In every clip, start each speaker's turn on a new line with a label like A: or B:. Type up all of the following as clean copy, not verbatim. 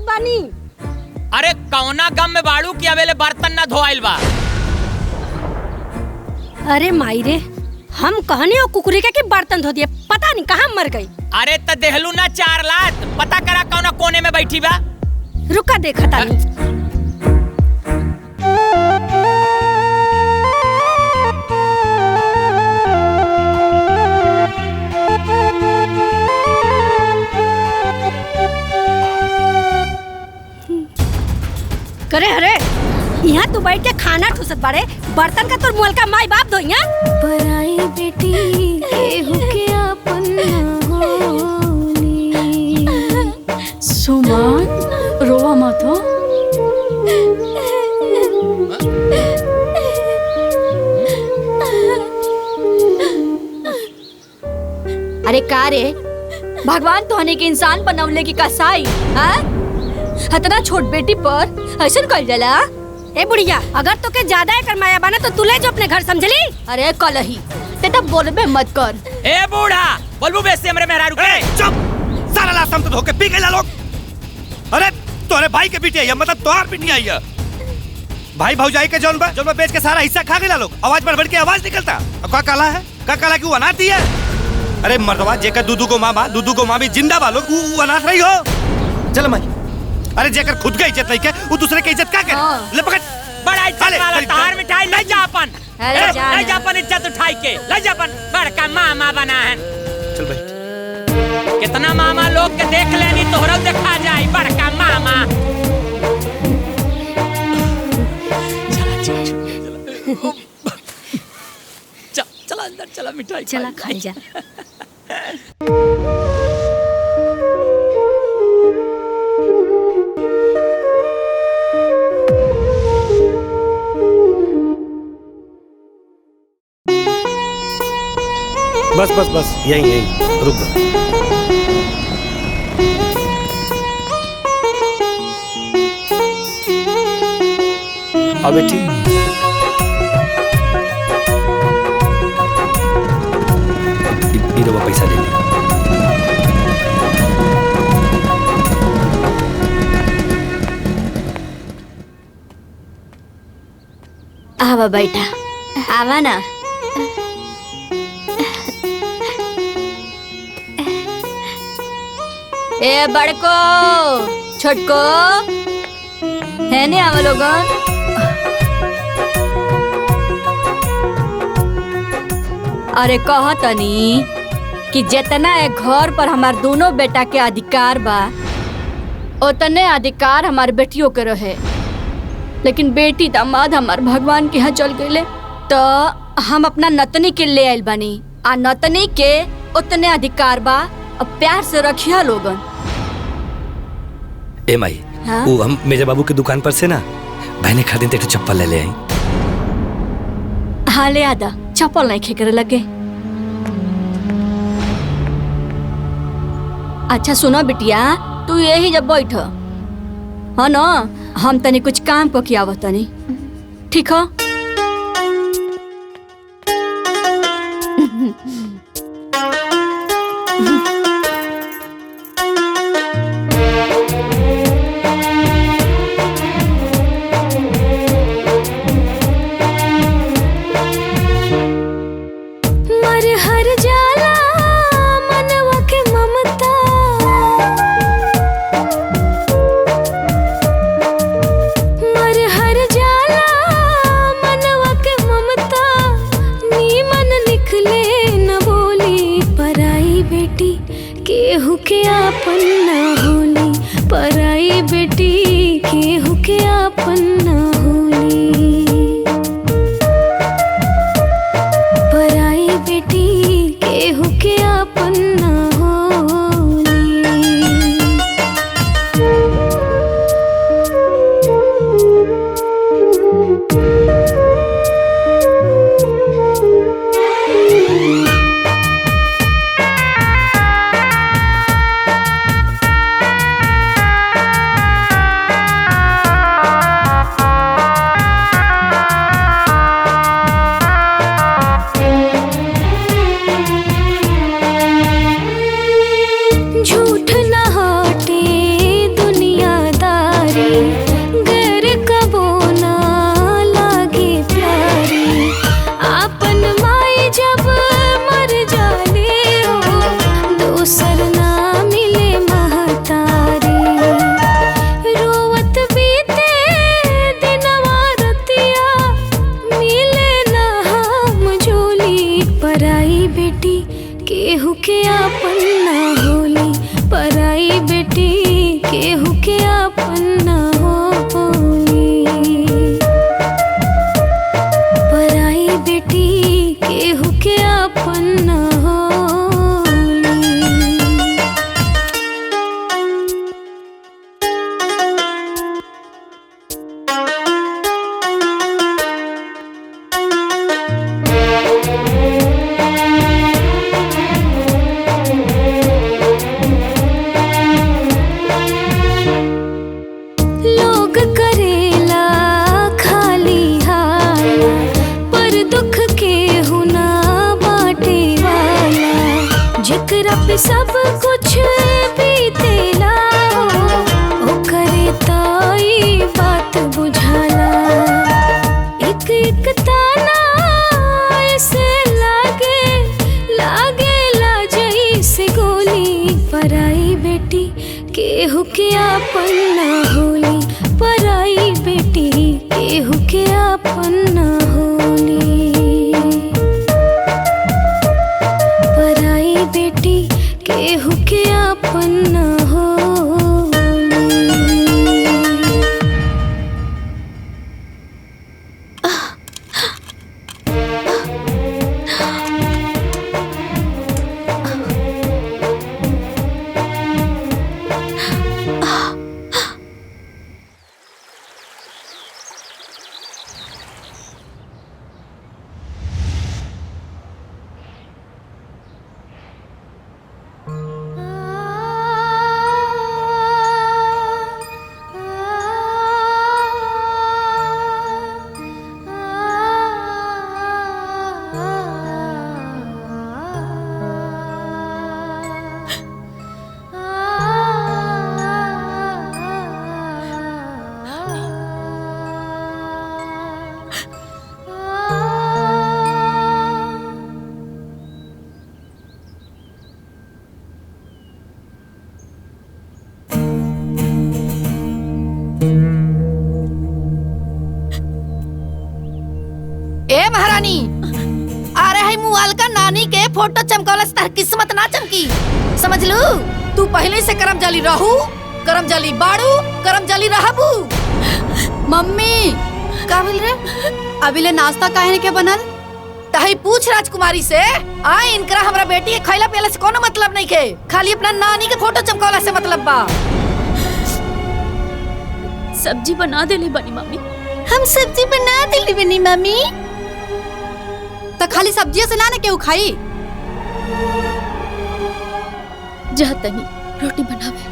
A: बानी।
B: अरे कौना गम में बाड़ू की अवेले बर्तन ना धोआइल बा।
A: अरे माई रे, हम कहने हो कुकुरी के बर्तन धो दिए, पता नहीं कहाँ मर गई।
B: अरे त देहलू ना 4 लात, पता करा कौना कोने में बैठी बा।
A: रुका देखा तानी। करे हरे यहाँ तू बैठ के खाना ठुसत बाड़े, बर्तन का तोर मुअल का माई बाप धोइया।
C: पराई बेटी केहू के अपन होली। सुमन रोवा मत हो। अरे का रे, भगवान तोहने के इंसान बनवले की कसाई इतना छोट बेटी पर ऐसा कर जाला।
A: ए बुढ़िया, अगर तो के ज्यादा है करमाया बना तो तू ले जो अपने घर, समझली।
C: अरे कलही ते तब बोलबे मत कर।
B: ए बूढ़ा, बोलबू बेसे हमरे मेहरारू के।
D: चुप, सारा लाशम तो धोके पी गए लोग। अरे तोरे भाई के बेटी है, मतलब तोहार बेटी आई है। भाई भौजाई के जौन बा बेच के सारा हिस्सा खा गए लोग। आवाज बढ़ के आवाज निकलता। का काला है, का काला क्यों अनाथ है। अरे मर्दवा जेकर दूधू को माँ बा, दूधू को माँ भी जिंदा बा लोग, वो अनाथ रही हो। चल माई। अरे जेकर खुद का इज्जत नहीं के, वो दूसरे की इज्जत का करे। ले पकड़।
B: बड़ा इज्जत वाला तार मिठाई ले जा अपन। ले जा अपन इज्जत उठाई के, ले जा अपन बड़का मामा बना है।
D: चल भाई।
B: कितना मामा लोग के देख लेनी, तोहरा देखा जाए बड़का मामा। चला अंदर, चला मिठाई
A: चला खा जा।
D: बस बस बस, यही रुक दो। अब बेटी पैसा ले ले।
C: आवा बैठा, आवा ना। ए बड़को छोटको है ने आवा लोगन। अरे कह तनी कि जितना एक घर पर हमार दोनों बेटा के अधिकार बा, उतने अधिकार हमार बेटियों के रहे। लेकिन बेटी दामाद हमार भगवान के यहाँ चल गए, तो हम अपना नतनी के ले आइल बानी। आ नतनी के उतने अधिकार बा, अब प्यार से रखिया लोगन।
D: ए माई, वो हम मेरे बाबू की दुकान पर से ना बहने खातिर एक चप्पल ले ले आई।
C: हाँ ले आदा, चप्पल नहीं खेकर लगे। अच्छा सुनो बिटिया, तू यही जब बैठ है ना, हम तनी कुछ काम को किया तनी, ठीक है। केहू के आपन न होली, पराई बेटी केहू के आपन न होली। पराई बेटी केहू के आपन न होली।
E: बेटी केहू के आपन ना होली, पराई बेटी केहू के आपन ना होली, पराई बेटी केहू के आपन ना होली।
F: ए महारानी, अरे है मुआल का नानी के फोटो चमकौला से तार किस्मत ना चमकी, समझ लू। तू पहले से करम जली रहू, करम जली बाड़ू, करम जली रहबू।
C: मम्मी
F: का बोल रे?
C: अभी ले नाश्ता काहे के बनल?
F: तही पूछ राजकुमारी से। आ इनकरा हमरा बेटी के खैला पियला से कोनो मतलब नहीं के, खाली अपना नानी के फोटो चमकौला से मतलब बा।
E: सब्जी बना देली बनी मम्मी।
F: हम सब्जी बना देली बनी मम्मी।
C: तो खाली सब्जियों से ना केहू खाई।
E: जा तनी रोटी बनावे।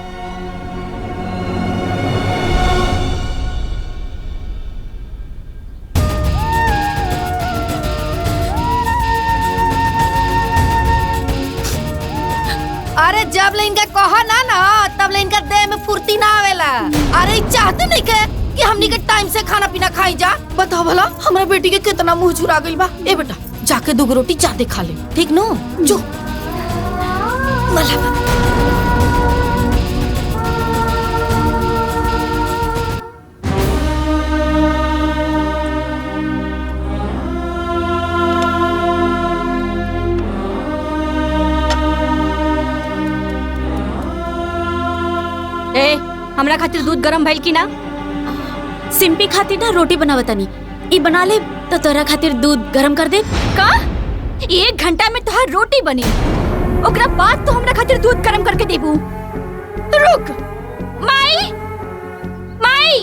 F: अरे जब ले इनका कहा ना तब ले इनका देह में फुर्ती ना आवेला। अरे चाहते नहीं के कि हमनी के टाइम से खाना पीना खाई जा। बताओ भला हमारे बेटी के कितना मुंह चुरा गइल बा। ए बेटा जाके 2 रोटी ज्यादा खा ले, ठीक नो? जो मला
C: ए हमरा खातिर दूध गरम भइल की ना?
E: सिंपी खातिर ना रोटी बनावतानी, ई बना ले तो तोरा खातिर दूध गरम कर दे।
C: का 1 घंटा में तोहार रोटी बनी, ओकरा बाद तो हमरा खातिर दूध गरम करके देबू। रुक माई, माई,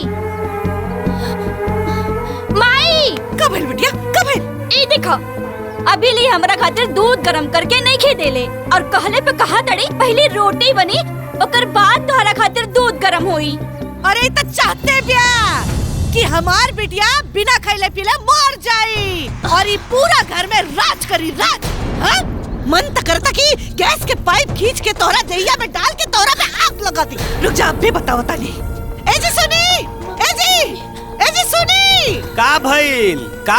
C: माई।
F: कब है बिटिया, कब है?
C: ई देखा अभी ले हमरा खातिर दूध गरम करके नहीं खे देले और कहले पे कहा तड़ी पहले रोटी बनी ओकर बाद तोहरा खातिर दूध गरम होई।
F: अरे तो चाहते बिया कि हमार बिटिया बिना खैले पीले मर जाई और ये पूरा घर में राज करी, राज। हाँ? मन तो करता कि गैस के पाइप खींच के तोहरा दहिया में डाल के तोहरा में आग लगा दी। रुक जा, अब भी बताओ ताली। ए जी सुनी, ए जी सुनी।
D: का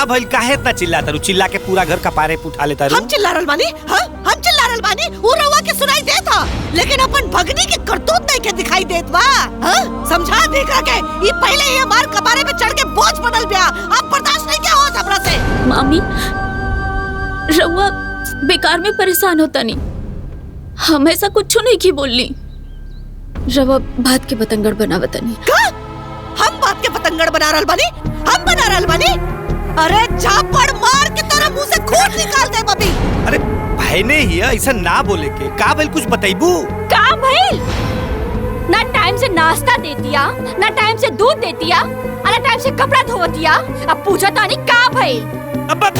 D: भइल काहे इतना चिल्लाता रू? चिल्ला के पूरा घर का पारे उठा लेता रू।
F: हम चिल्ला रहल बानी? हाँ हम चिल्ला रहल बानी। वो रवा के सुनाई देता, लेकिन अपन भगनी के करतूत नहीं के दिखाई देत बा। हाँ समझा देखा के ये पहले ही हमार कपारे पे चढ़ के बोझ बनल बिया, अब बर्दाश्त नहीं क्या हो हमरा से।
E: मामी रउआ बेकार में परेशान होता नहीं, हम ऐसा कुछ नहीं की बोलनी। रवा भात के पतंगड़ बनावता नहीं।
F: का? हम बात के पतंगड़ बना रहल बानी? हम बना रहल बानी? अरे झापड़ मार के तोरा मुंह से खून निकाल दे बबी।
D: अरे भाई ने ही ऐसा ना बोले के। का भइल कुछ बताइबू?
C: का भइल? ना टाइम से नाश्ता देतिया, ना टाइम से दूध देतिया, ना टाइम से कपड़ा धोतिया। अब पूछा तानी का भइल?
D: अब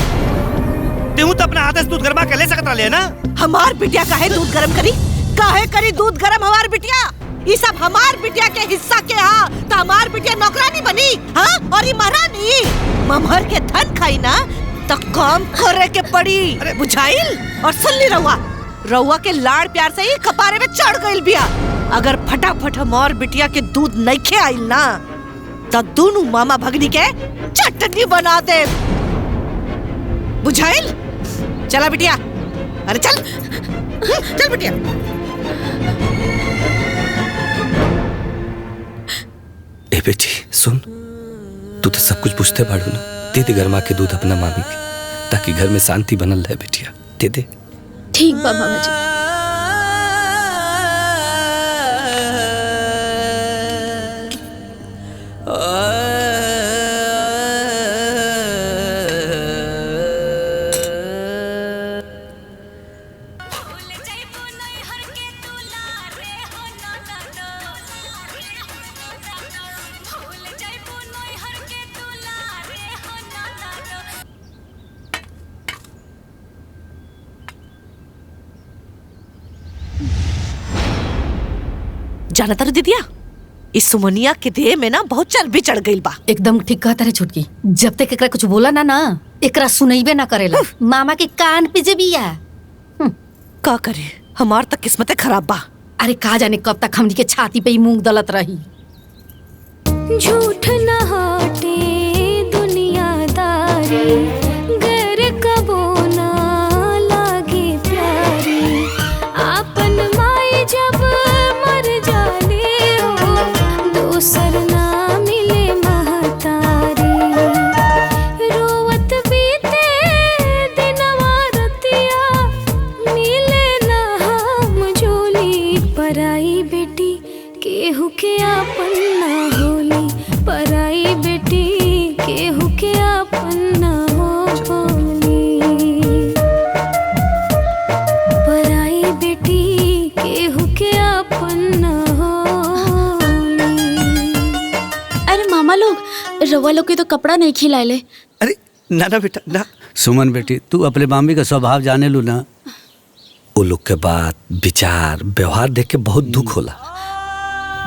D: तेहू तो अपना हाथ से दूध गरमा के ले सकत रहले ना।
F: हमार बिटिया काहे दूध गरम करी? काहे करी दूध गरम हमार बिटिया? ये सब हमार बिटिया के हिस्सा के हा, तो हमार बिटिया नौकरानी बनी हाँ? और ये महारानी ममहर के धन खाई ना तो काम करे के पड़ी, बुझाइल? और सुन ली रउआ के लाड़ प्यार से ही कपारे में चढ़ गइल बिया। अगर फटाफट हमार बिटिया के दूध नहीं खे आइल ना तो दोनों मामा भगनी के चटनी बना दे, बुझाइल? चला बिटिया, अरे चल चल बिटिया।
D: बेटी सुन, तू तो सब कुछ पूछते बाड़ू ना, दे दे गरमा के दूध अपना मामी के, ताकि घर में शांति बनल रहे बेटिया, दे दे।
E: ठीक बा मामा जी।
F: जाना तारू दीदिया, इस सुमनिया के देह में ना बहुत चर्बी चढ़ गई बा।
A: एकदम ठीक कहता रे छुटकी, जब तक एकरा कुछ बोला ना एकरा सुनैबे ना करेला। मामा के कान पे जे बिया।
F: का करे, हमार तक किस्मते खराब बा।
A: अरे का जाने कब तक हमनी के छाती पे ही मूंग दलत रही।
G: झूठ न हाटे दुनियादारी, गैर कबो ना लागे प्यारी। आपन माई जब मर जाले हो, दूसर ना मिले महतारी। रोवत बीते दिनवा रतिया, मिले ना हम झोली। पराई बेटी केहू के आपन ना होली, पराई बेटी केहू के आपन ना होली। पराई बेटी केहू के आपन ना होली।
E: अरे मामा लोग, रवा लोग के तो कपड़ा नहीं खिलाए।
D: अरे ना ना बेटा ना।
H: सुमन बेटी, तू अपने मामी का स्वभाव जाने लू ना।
D: वो लोग के बात विचार व्यवहार देख के बहुत दुख होला,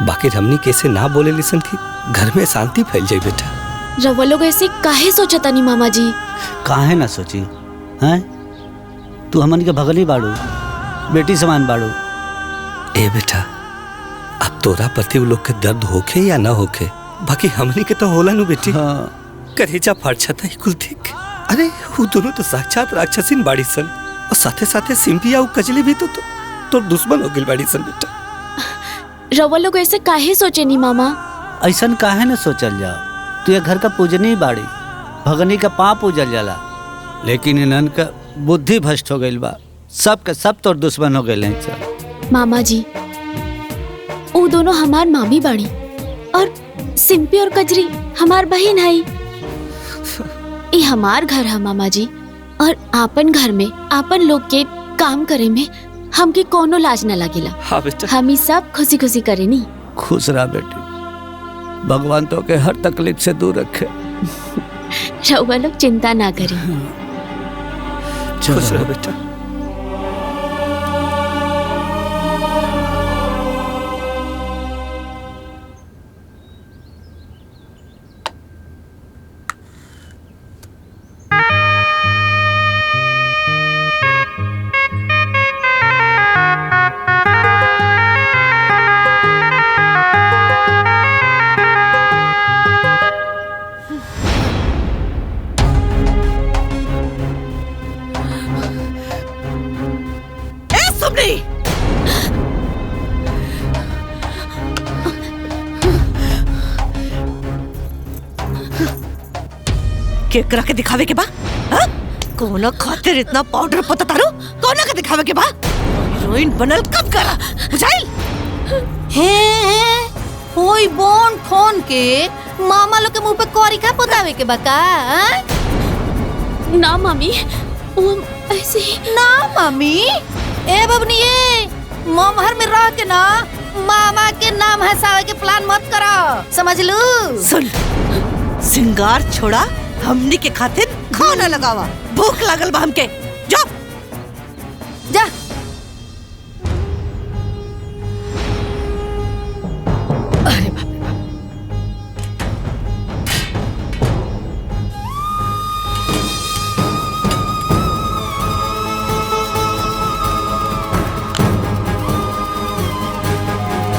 D: बाकी हमनी कैसे ना बोले लिसन की घर में शांति फैल जाए बेटा।
E: रवा लोग ऐसे काहे सोचता नहीं मामा जी?
H: काहे ना सोची हैं? तू हमन के भगली बाड़ू, बेटी समान बाड़ू।
D: ए बेटा, अब तोरा प्रति वो लोग के दर्द होखे या ना होखे, बाकी हमनी के तो होला नु बेटी।
H: हाँ।
D: करेजा फाड़छता ही कुल ठीक। अरे वो दोनों तो साक्षात राक्षसीन बाड़ी सन, और साथे साथे सिंपिया और कजली भी तो दुश्मन हो गई बाड़ी सन बेटा।
E: रवा लोग ऐसे काहे सोचे नहीं मामा?
H: ऐसन काहे न सोचल जाओ, तू ये घर का पूजनी बाड़ी, भगनी का पाँव पूजल जाला। लेकिन इन्हन का बुद्धि भ्रष्ट हो गई बा, सब के सब तोर दुश्मन हो गए हैं।
E: मामा जी, वो दोनों हमार मामी बाड़ी, और सिंपी और कजरी हमार बहन है। ये हमार घर है मामा जी, और आपन घर में आपन लोग के काम करे में हमके कोनो लाज न लगेला।
D: हाँ बेटा,
E: हम ही सब खुशी खुशी करे नी।
H: खुश रहा बेटी, भगवान तो के हर तकलीफ से दूर रखे।
E: रउआ लोग चिंता ना करें।
D: खुश रहो बेटा।
F: केकरा के दिखावे के बा? कोना खातिर इतना पाउडर पता तारू? कोना के दिखावे के बा? हीरोइन बनल कब करा? बुझाइल?
A: हे होई बोन फोन के मामा लोग के मुंह पे कोरी का पोतावे के बका?
E: ना मामी, वो ऐसे ही।
A: ना मामी, ए बबनी ये मोमहर में रह के ना मामा के नाम हंसावे के प्लान मत करो, समझ लू?
F: सुन, सिंगार छोड़ा, हमनी के खातिर खाना लगावा। भूख लागल बा हमके। जा
A: जा। अरे बाप रे बाप।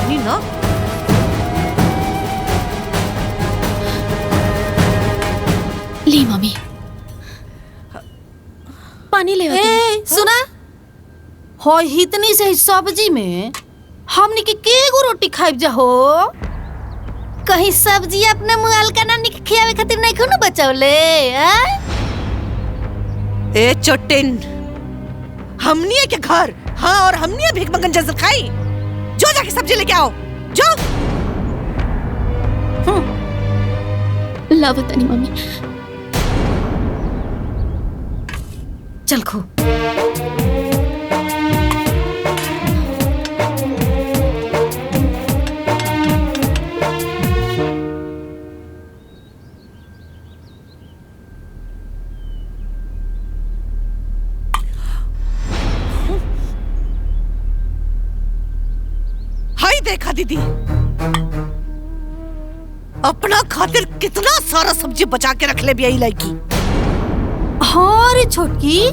F: नी ना
E: ली मम्मी, पानी ले।
A: ए सुना, हो इतनी से सब्जी में हमनी के केगो रोटी खाइब जा हो? कहीं सब्जी अपने मुआल का नानी के खियावे खातिर नहीं खून बचौले।
F: ए चोटिन, हमनिए के घर, हाँ, और हमनिए भीख मंगन जैसे खाई। जो जाके सब्जी लेके आओ, जो।
E: लाओ तनी मम्मी।
A: चल खो।
F: हाय देखा दीदी, अपना खातिर कितना सारा सब्जी बचा के रख ले भी आई लड़की।
A: हाँ रे छोटकी,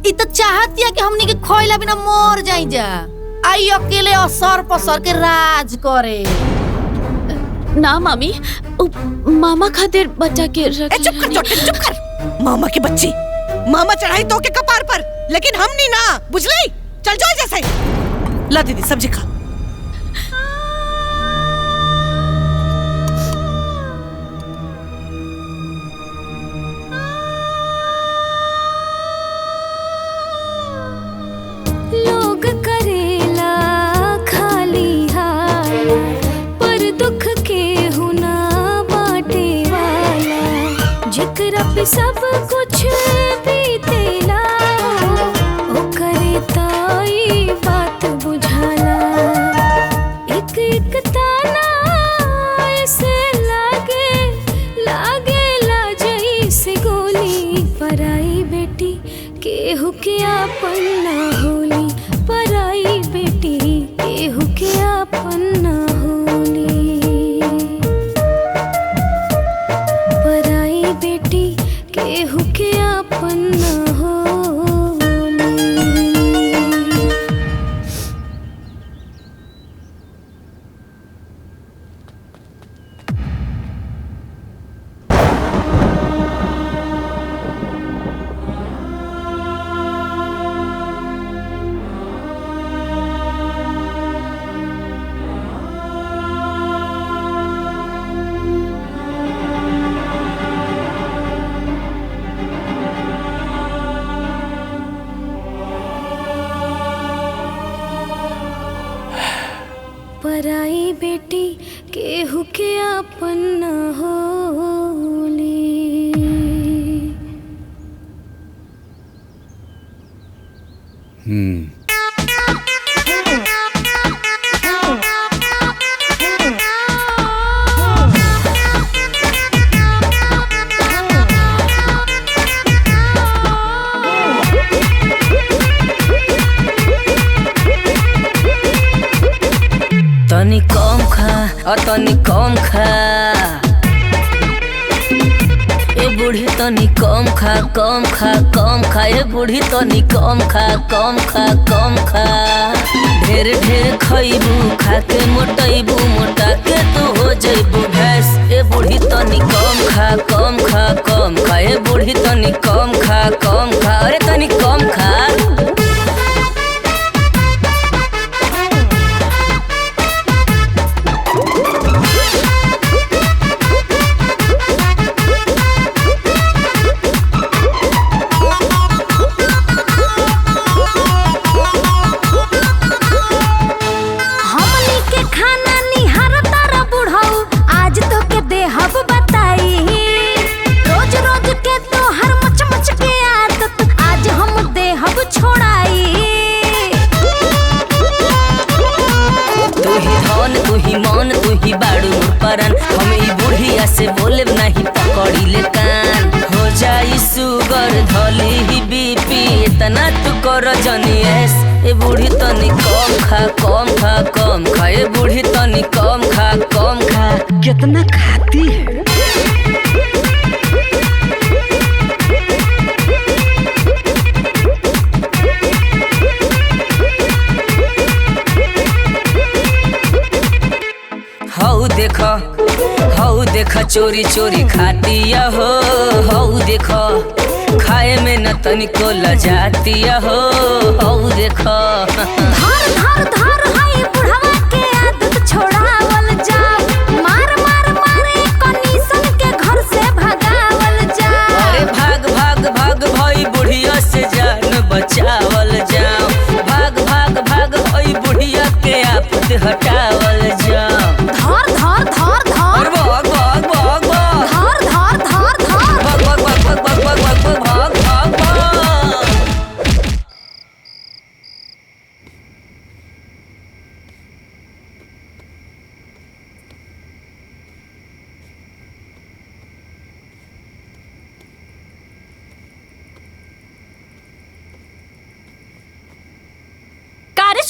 A: इ तो चाहती है कि हमनी के खोइला बिना मर जाई जा। आई अकेले असर पसर के राज करे।
E: ना मामी, मामा खातिर बचा के रख।
F: ए चुप कर चोटिन, चुप कर। मामा की बच्ची, मामा चढ़ाई तो के कपार पर, लेकिन हम नहीं ना, बुझली? चल जाओ जैसे। ला दीदी सब्जी खा।
G: लोग करेला खाली हाल, पर दुख के हुना बाटे वाला। जिकरा पे सब कुछ बीतेला, ओ करे ताई बात बुझाला। एक एक ताना ऐसे लागेला जैसे गोली। पराई बेटी केहू के आपन ना होली, पराई बेटी केहू के आपन ना होली। पराई बेटी केहू के आपन ना होली। पराई बेटी केहू के आपन ना होली।
I: तनी कम खा और तनी कम खा, ए बूढ़ी तनी कम खा कम खा कम खा। ए बूढ़ी तनी कम खा कम खा कम खा। ढेर ढेर खइबू खा के मोटइबू, मोटा के तू हो जइबू भैंस। ए बूढ़ी तनी कम खा कम खा कम खा। ए बूढ़ी तनी कम खा कम खा। अरे तनी कम खा। हम ई बुढ़िया से बोले नहीं पकड़ी ले कान। हो जाई सुगर धली ही बीपी, इतना तू कर जनी ऐस। ए बूढ़ी तनी कम खा कम खा कम खा। ए बूढ़ी तनी कम खा कम खा। कितना खाती है? हऊ देखा चोरी चोरी खातिया हो। हऊ देखा खाए में न तनिको लजातिया हो। हऊ देखा
G: धार धार धार हाय बुढ़वा के आदत छोड़ावल जाओ। मार मार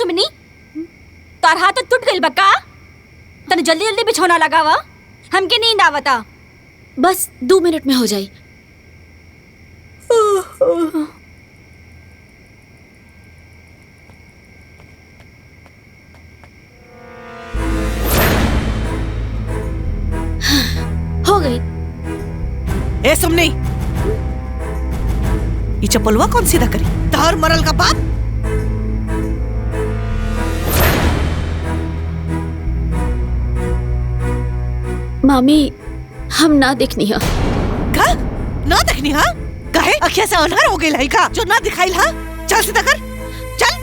C: सुमनी तार हाथ टूट गइल बा का? तने जल्दी जल्दी बिछौना लगावा, हमके नींद आवता।
E: बस 2 मिनट में हो जाई। हो गई।
F: ए सुमनी, ये चप्पलवा कौन सीधा करी? तार मरल का बाप।
E: मामी हम ना देखनी है।
F: का ना देखनी हा? काहे अखिया से अनहर हो गई है का जो ना दिखाइल हा? चल सीधा कर, चल।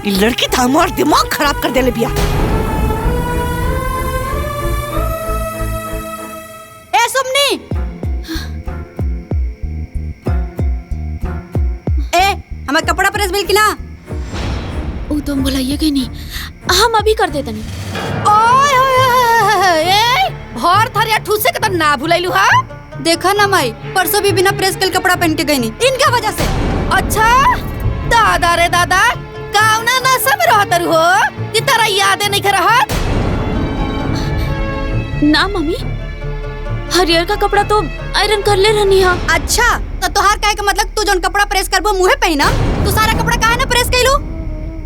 F: ये लड़की तो हमार दिमाग खराब कर देले बिया।
C: ए सुमनी, ए हमार कपड़ा प्रेस मिल कि ना?
E: वो तुम बुलाइए कि नहीं, हम अभी कर देते नहीं।
A: ओए होए ए भर थरिया ठूसे के त ना भुलाइलू हा।
C: देखा ना माई, परसों भी बिना प्रेस के कपड़ा पहन के गई नहीं, इनका वजह से।
A: अच्छा दादा रे दादा, कावना ना सब रहत हो कि तारा यादें नहीं रहत?
E: ना मम्मी, हरियर का कपड़ा तो आयरन कर ले रहनी है।
C: अच्छा तो तोहार कहे का मतलब तू जोन कपड़ा प्रेस करबो मुहे पहना, तू सारा कपड़ा काहे ना प्रेस कइलू?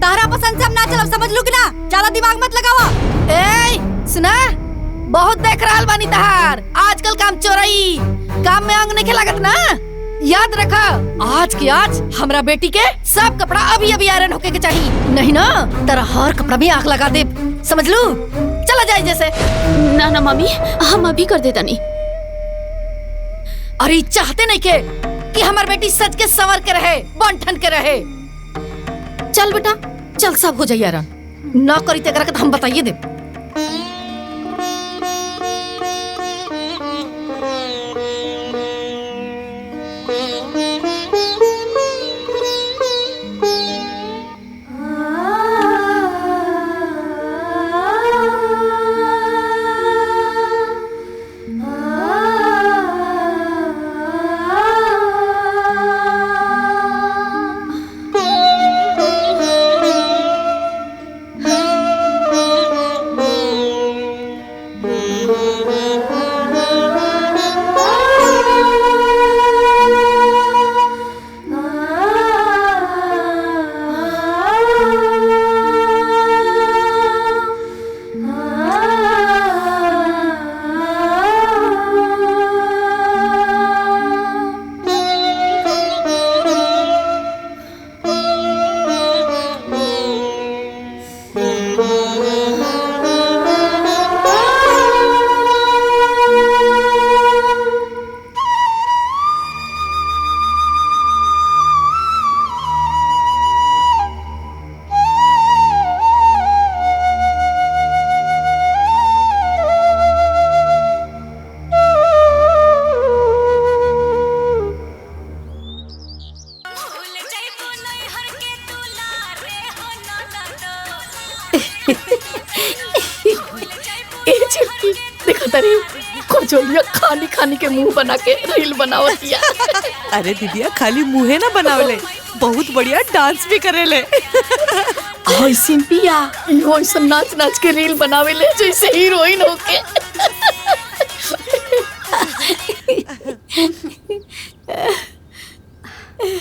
C: तारा पसंद से हम ना चलब, समझ लू कि ना? ज्यादा दिमाग मत लगावा।
A: ए सुना, बहुत देख रहल बानी तहार आजकल काम चोरई काम में अंग नहीं लागत ना। याद रखा, आज की आज हमरा बेटी के सब कपड़ा अभी अभी आयरन होके के चाहिए, नहीं ना तेरा हर कपड़ा भी आग लगा दे, समझ लू? चला जाए जैसे।
E: ना ना मम्मी, हम अभी कर देता नहीं।
A: अरे चाहते नहीं के कि हमार बेटी सज के संवर के रहे, बन ठन के रहे। चल बेटा चल, सब हो जाइए आयरन। ना करी तेरा के तो हम बताइए दे। खानी खानी के मुंह बना के रील बनावतिया।
F: अरे दीदिया खाली मुँहे ना बनावले, बहुत बढ़िया डांस भी करेले।
A: हाय सिंपिया, इहो ऐसा नाच नाच के रील बनावेले जैसे हीरोइन होके।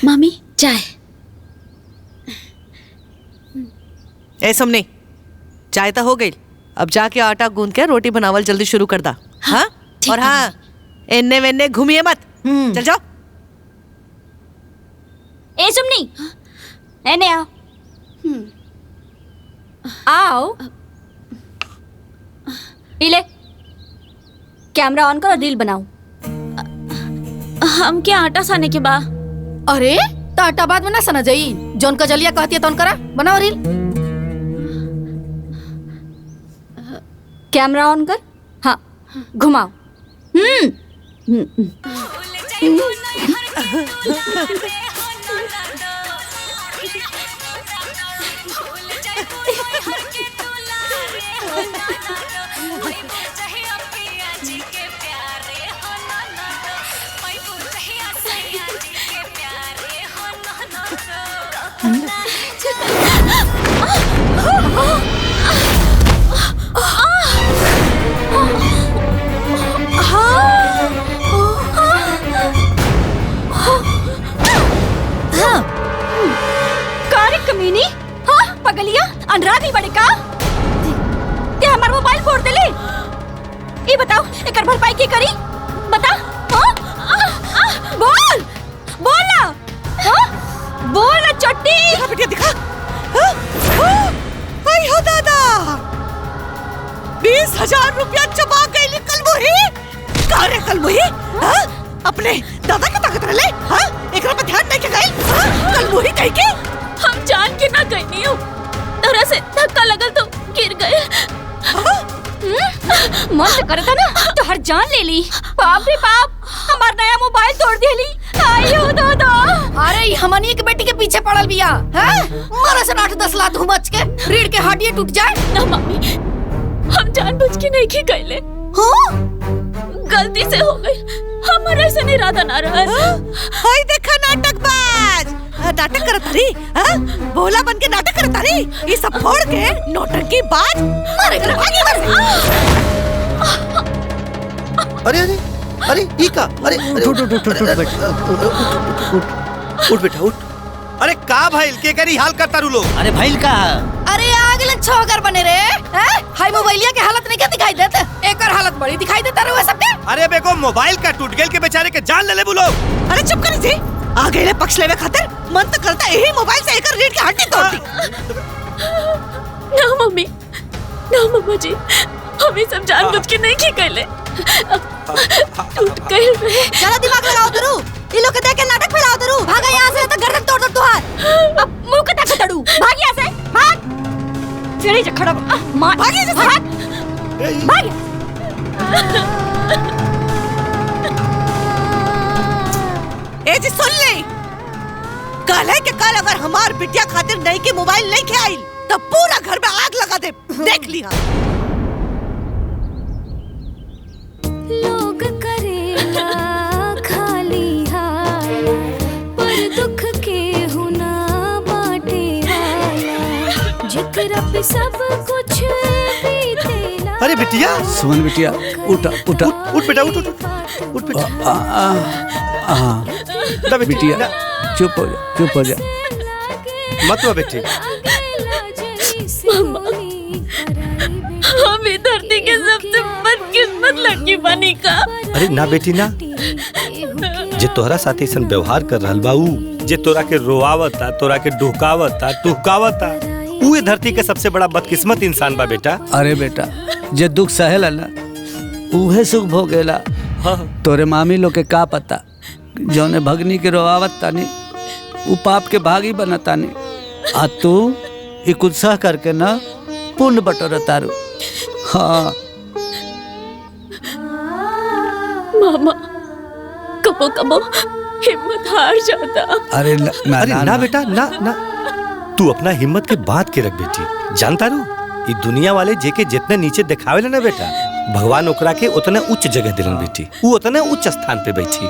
E: मम्मी चाय।
F: ए सुमनी, चाय तो हो गई, अब जाके आटा गूंद के रोटी बनावल जल्दी शुरू कर दा। हाँ? और हाँ, एन्ने वेन्ने घूमिए मत। चल जाओ।
C: ए सुमनी, एने आओ। आओ। ले कैमरा ऑन करो, रील बनाओ।
E: हम क्या आटा साने के बा?
A: अरे तो आटा बाद में ना सना जाई, जोन का जलिया कहती है तो करा, बनाओ रील।
C: कैमरा ऑन कर। हाँ घुमाओ। कारी कमीनी, हाँ पगलिया अंधरा गई बड़े का ते हमार मोबाइल फोड़ देले। ये बताओ एकर भरपाई की करी बता। बोल बोल ना, बोल ना चट्टी।
F: बिटिया दिखा। आई हो दादा, 20,000 रुपया चबा गई कलमुही। का रे कलमुही, अपने दादा के ताकत रले, एकरा पे ध्यान नहीं के गई। कलमुही कह के
C: हम जान के ना गई नहीं हूँ, तरह से धक्का लगल तो गिर गए। मन तो करता ना तो हर जान ले ली। बाप रे बाप, हमार नया मोबाइल तोड़ देली। आयो दादा।
A: अरे हमनी के बेटी के पीछे पड़ल बिया, हैं? मारा से 8-10 लात हुमच के रीढ़ के हड्डी टूट जाए।
C: ना मम्मी, हम जानबूझ के नहीं की गईले।
A: हाँ?
C: गलती से हो गई, हमारा ऐसा इरादा ना रहा।
F: हाय देखा नाटकबाज, नाटक करत रही, बोला बन के नाटक करत रही। ये सब फोड़ के नौटंकी बाज मारे कर भागी मर।
D: अरे अरे अरे ई का, अरे उठ बेटा, उठ बेटा उठ। अरे का भाई के करी हाल करता रू लोग?
H: अरे भाई का
A: अरे आगले छोकर बने रे, हैं? हाय मोबाइलिया के हालत नहीं क्या दिखाई देते? एकर हालत बड़ी दिखाई देता रे सबके।
D: अरे बेको मोबाइल का टूट गेल के बेचारे के जान ले ले बोलो।
F: अरे चुप कर जी, आ गए पक्ष लेवे खातिर मन तो करता यही मोबाइल से एकर रीढ़ की हड्डी तोड़ दी।
C: ना मम्मी, ना मम्मा जी, हम ये सब जानबूझ के नहीं की गईले। टूट गए रे।
A: चलो दिमाग लगाओ दरू, इन लोग के देख के नाटक फैलाओ दरू। भागा यहाँ से तो गर्दन तोड़ दो तुहार।
C: अब मुंह कटा के तड़ू, भाग यहाँ से, भाग। चढ़ी जा खड़ा, मार,
F: भाग यहाँ से,
C: भाग, भाग।
F: ए जी सुन ले, कल है कि कल अगर हमार बिटिया खातिर नहीं के मोबाइल नहीं के आई तब पूरा घर में आग लगा दे। देख लिया।
G: लोग करेला खाली हाल, पर दुख के हुना बाटे वाला, जिकरा पे सब कुछ बीतेला।
D: अरे बिटिया,
H: सुमन बिटिया, उठ उठ
D: उठ बेटा, उठ उठ उठ बेटा।
H: बिटिया चुप हो जा, चुप हो जा।
D: मत रो बेटी।
C: मामा, हम इस धरती के सबसे बदकिस्मत लड़की बनी का।
D: अरे ना बेटी ना, जे तोहरा साथ ऐसा व्यवहार कर रहल बा, ऊ जे तोरा के रोआवता, तोरा के डुकावता, टुहकावता, ऊ ये धरती के सबसे बड़ा बदकिस्मत इंसान बा बेटा।
H: अरे बेटा, जे दुख सहेला ना उहे सुख भोगेला। तोरे मामी लोग के का पता, जौने भगनी के रोआवत तानी ऊ पाप के भागी बनतानी, आ तू ई कुछ सह करके ना पुण्य बटोर तारू। हाँ
C: मामा, कबो कबो हिम्मत हार जाता।
H: अरे
D: ना बेटा, ना ना, तू अपना हिम्मत के बात के रख बेटी। जानता रू, ये दुनिया वाले जेके जितने नीचे दिखावे ना बेटा, भगवान ओकरा के उतने उच्च जगह दिलन बेटी। वो उतने उच्च स्थान पे बैठी।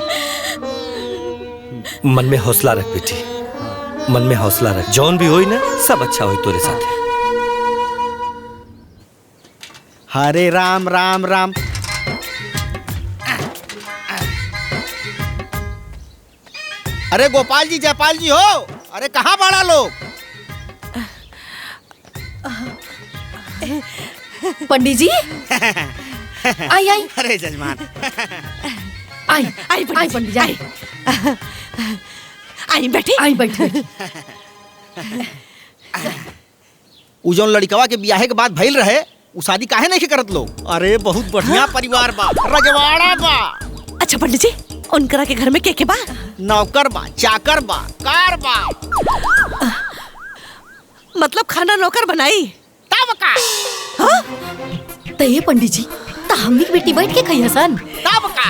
D: मन में हौसला रख बेटी, मन में हौसला रख। जौन भी होई ना, सब अच्छा होई तोरे साथ।
J: हरे राम राम राम। अरे गोपाल जी, जयपाल जी हो, अरे कहाँ बड़ा लोग?
A: पंडित जी आई आई।
J: अरे जजमान,
A: आई आई पंडित जी, आई
F: आई बैठी,
A: आई बैठी।
J: उ जौन लड़कवा के बियाहे के बाद भइल रहे, उ शादी काहे नहीं करत लोग? अरे बहुत बढ़िया परिवार बा, रजवाड़ा बा।
F: अच्छा पंडित जी, उनकरा के घर में के बा?
J: नौकर बा, चाकर बा, कार बा।
F: मतलब खाना नौकर बनाई
J: तब का?
A: तो ये पंडित जी, तो हमनी की बेटी बैठ के खाई हसन।
J: तब का?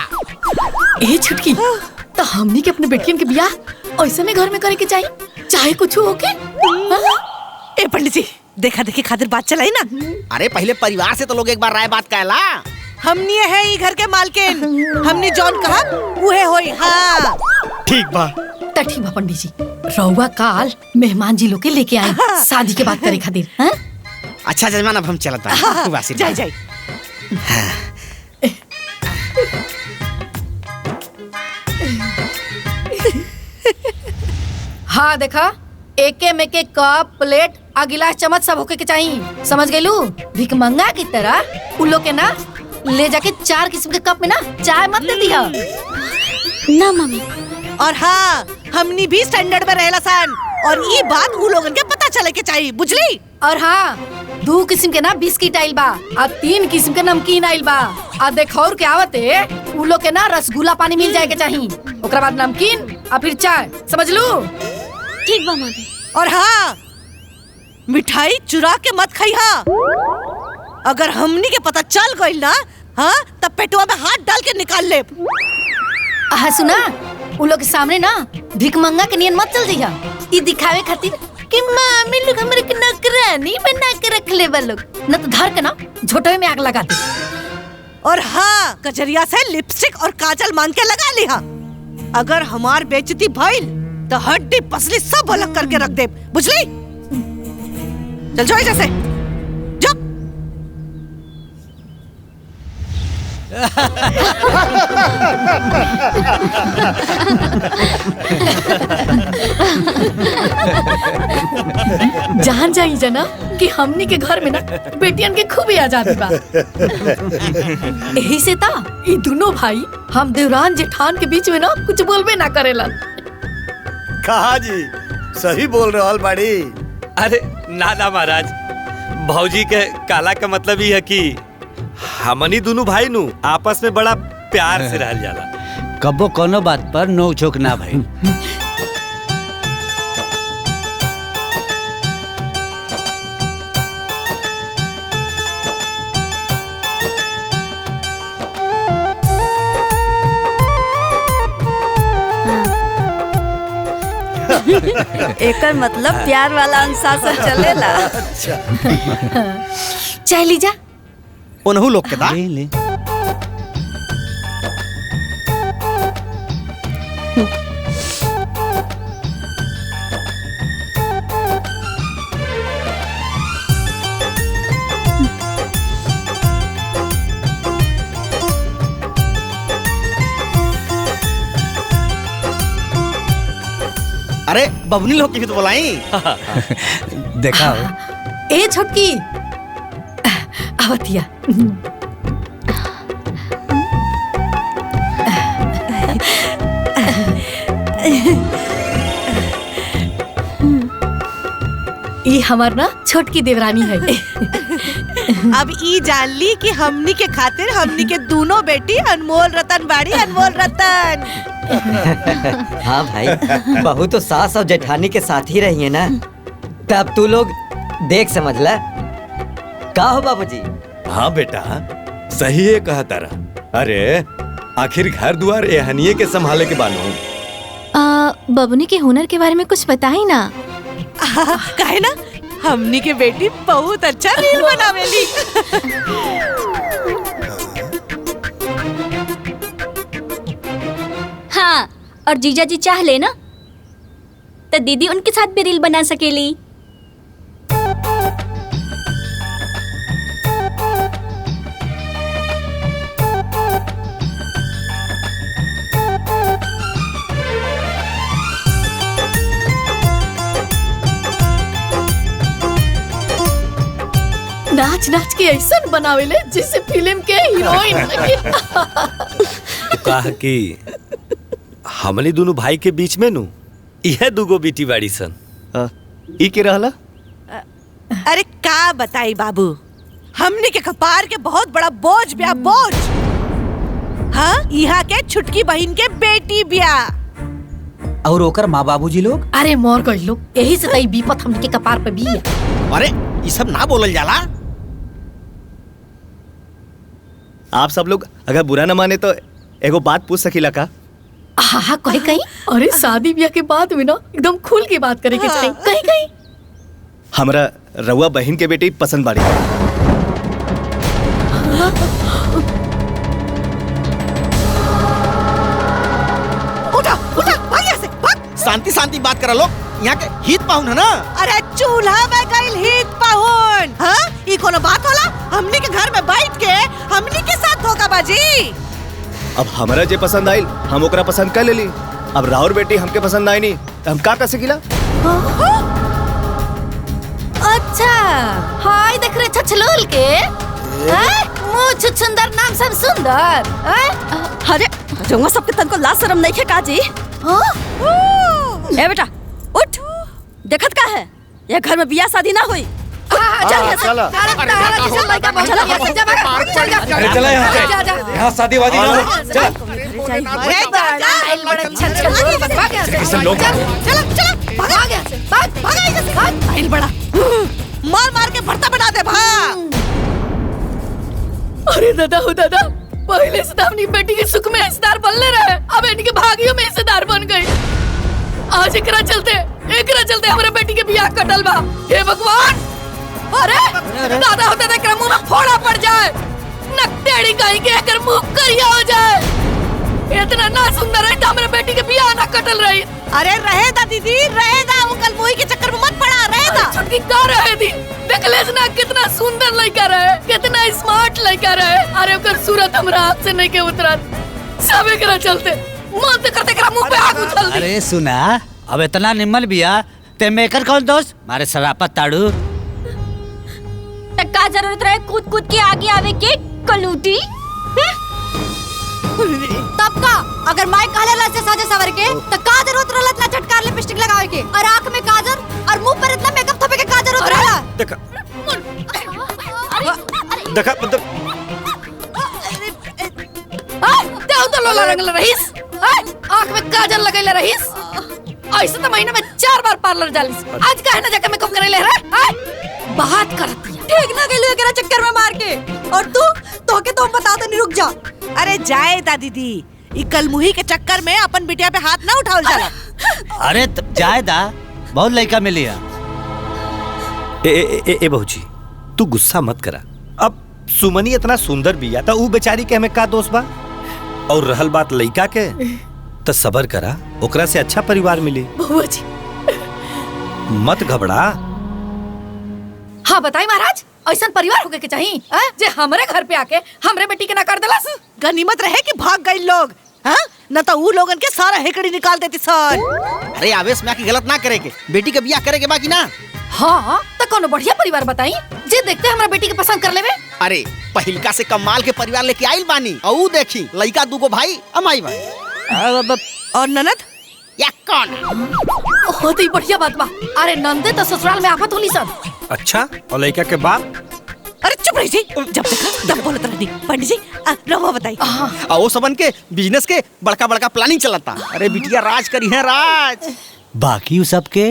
A: ए छुटकी, तो हमनी के अपने बेटियन के बियाह ऐसे में घर में करे के चाहिए, चाहे कुछ हो के।
F: ए पंडित जी, देखा देखी खातिर बात चलाई ना।
J: अरे पहले परिवार से तो लोग एक बार राय बात कहला।
F: हमनी है ई घर के मालकिन, हमनी जौन कहा उहे होई। हाँ
D: ठीक बा।
A: त ठीक बा पंडित जी, रउआ काल मेहमान जी लोग के लेके आए शादी के बात करे खातिर। हाँ?
J: अच्छा जजमान अब हम चलत बानी।
F: जाई जाई।
A: हाँ देखा, एके में के कप प्लेट आ गिलास चम्मच सब होके के चाहिए, समझ गइलू? भिखमंगा की तरह उन लोग के ना ले जाके 4 किस्म के कप में ना चाय मत दे दिया
E: ना मम्मी।
F: और हाँ हमनी भी स्टैंडर्ड में रहेला सन, और ये बात उ लोगन के पता चले के चाहिए, बुझली?
A: और हाँ 2 किस्म के ना बिस्किट आइल बा आ 3 किस्म के नमकीन आइल बा आ देखौर के आवते उ लोग के ना रसगुल्ला पानी मिल जाए के चाहिए, ओकरा बाद नमकीन आ फिर चाय, समझ लू?
E: ठीक बा मम्मी।
F: और हाँ मिठाई चुरा के मत खाइहा, अगर हमनी के पता चल गइल ना, हाँ तब पेटवा में हाथ डाल के निकाल ले।
A: हाँ सुना, उ लोग के सामने ना भिखमंगा के नियन मत चल जइहा, ई दिखावे खातिर कि मामी लोग हमरे के नौकरानी बना के रख ले बा लोग, न तो धर के ना झोटवे में आग लगा दे।
F: और हाँ कचरिया से लिपस्टिक और काजल मांग के लगा लिहा, अगर हमार बेइज्जती भइल तो हड्डी पसली सब अलग करके रख दे, बुझली? चल जाओ जैसे जा।
A: जान जाई जना कि हमनी के घर में ना बेटियन के खूब आजादी बा। यही से ता ये दोनों भाई हम देवरान जेठान के बीच में ना कुछ बोलबे ना करेला।
D: कहा जी सही बोल रहल बाड़ी। अरे ना ना महाराज, भौजी के काला का मतलब ही है कि हमनी दोनों भाई नु आपस में बड़ा प्यार से रहल जाला।
H: कबो कोनो बात पर नोक झोंक ना भाई।
C: एकर मतलब प्यार वाला अनुशासन चलेला।
A: चाय लीजा।
J: उन्हू लोग के दा।
H: ले ले।
J: अरे बबनी लोग की भी तो बुलाई।
H: देखा
A: ए छोटकी आवतिया। ये हमार ना छोटकी देवरानी है।
F: अब ई जान ली कि हमनी के खातिर हमनी के दोनों बेटी अनमोल रतन बाड़ी, अनमोल रतन।
K: हाँ भाई, बहू तो सास और जेठानी के साथ ही रही है ना, तब तू लोग देख समझ ला। का हो बाबूजी?
L: हाँ बेटा, सही है कहा तारा। अरे आखिर घर द्वार एहनिये के संभाले के बानो।
E: बबुनी के हुनर के बारे में कुछ बताई ना।
F: काहे ना, हमनी के बेटी बहुत अच्छा रील बनावेली।
C: हाँ, और जीजा जी चाह ले ना तो दीदी उनके साथ भी रील बना सकेली।
A: नाच नाच के ऐसा बनावेले जैसे फिल्म के हीरोइन लगे।
D: कहा कि हमनी दोनों भाई के बीच में नु यह दुगो बेटी बाड़ी सन। ई के रहला?
F: अरे का बताई बाबू, हमनी के कपार के बहुत बड़ा बोझ ब्या, बोझ। हाँ, यहाँ के छुटकी बहन के बेटी ब्या।
K: और ओकर माँ बाबूजी लोग?
A: अरे मोर गई लोग, यही से तई विपत हमनी के कपार पे भी है।
J: अरे ये सब ना बोलल जाला।
L: आप सब लोग अगर बुरा न माने तो एगो बात पूछ सकीला का?
A: हाँ हाँ कहीं कहीं। अरे शादी ब्याह के बाद में ना एकदम खुल के बात करे के चाहिए, कहीं कहीं।
D: हमरा रउआ बहन के बेटी पसंद बाड़ी।
F: उठा उठा भाग यहाँ से भाग।
J: शांति शांति बात करा लोग, यहाँ के हित पाहुन है ना।
F: अरे चूल्हा में गइल हित पाहुन। हाँ ये कोनो बात होला? हमनी के घर में बैठ के हमनी के साथ धोखाबाजी।
D: अब हमरा जे पसंद आइल हम ओकरा पसंद कर लेली। अब राउर बेटी हमके पसंद आई नहीं तो हम का कर सकीला?
A: अच्छा हाय देख रहे छछलोल के मुँह छुछुंदर नाम सब सुंदर।
C: अरे जंगवा सबके तन को लाज शर्म नहीं है काजी। ए बेटा उठ, देखत का है ये घर में बियाह शादी ना हुई।
L: अरे चला यहाँ शादी वादी ना हो। चल
F: मार मार के भरता बना दे भाग।
A: अरे दादा हो दादा, पहले से अपनी बेटी के सुख में हिस्सेदार बनले रहे, अब इनके भागियों में हिस्सेदार बन गई। आज एकरा चलते हमारे बेटी के बियाह कटल बा। हे भगवान, अरे दादा हो दादा के मुंह में फोड़ा पड़ जाए, नकटेड़ी कहीं के एकर मुंह करिया हो जाए। इतना ना सुंदर है हमारे बेटी के बियाह ना कटल रही।
F: अरे रहे दा दीदी रहे दा, वो कल मुई के चक्कर में मत पड़ा। रहे दा
A: छुटकी का रहे दी, देख ले ना कितना सुंदर लड़का रहे, कितना स्मार्ट लड़का रहे। अरे ओकर सूरत हमरा हाथ से नहीं के उतरत, सब एकरा चलते मन ते करते एकरा मुंह पे आग उछल दी।
H: अरे सुना, अब इतना निम्न बिया ते मेकर कौन दोस्त मारे शरापत ताड़ू।
C: का जरूरत रहे कूद कूद के आगे आवे के कलूटी।
A: तब का अगर माई कहले ला से साजे सवर के त का जरूरत रहला इतना चटकार लिपस्टिक लगावे के और आंख में काजल और मुंह पर इतना मेकअप थपे के का जरूरत रहला।
D: देखा देखा मतलब
A: ते तो लोला रंगल रहीस, आंख में काजल लगैले रहीस। ऐसे तो महीने में 4 बार पार्लर जालिस, आज काहे ना जाके मेकअप करे ले रे। बात करती है ठीक ना गेलू एकरा चक्कर में मार के। और तू के तो बता दे नहीं, रुक जा।
F: अरे जाए दा दीदी, ई कल मुही के चक्कर में अपन बिटिया पे हाथ ना उठाओ जाला।
H: अरे जाए दा, बहुत लड़का मिली है।
D: ए बहूजी तू गुस्सा मत करा। अब सुमनी इतना सुंदर बिया था, ऊ बेचारी के हमें का दोष बा। और रहल बात लड़का के तो सबर करा, ओकरा से अच्छा परिवार मिली।
A: बउआ जी
D: मत घबरा।
A: हाँ बताई महाराज, ऐसा परिवार होके के चाहिए जे हमारे घर पे आके हमरे बेटी के ना कर देलस।
F: गनीमत रहे कि भाग गए लोग, हाँ न तो ऊ लोगन के सारा हेकड़ी निकाल देती सन।
J: अरे आवेश में आके गलत ना करे के, बेटी के बियाह करे के बाकी ना।
A: हाँ तो कोनो बढ़िया परिवार बताई जे देखते हमरा बेटी के पसंद कर लेवे।
J: अरे पहिलका से कमाल के परिवार लेके आइल बानी, और देखी लड़का दूगो भाई अमाई भाई
F: और ननद
J: या कौन
A: होती ही बढ़िया बात बा। अरे नंदे तो ससुराल में आफत होली सब।
D: अच्छा और लड़का के बाप?
F: अरे चुप रही जी, जब देखा तब बोलत रहनी। पंडित जी रवा बताई।
J: आओ सबन के बिजनेस के बड़का बड़का प्लानिंग चलता। अरे बिटिया राज करी है राज।
H: बाकी सब के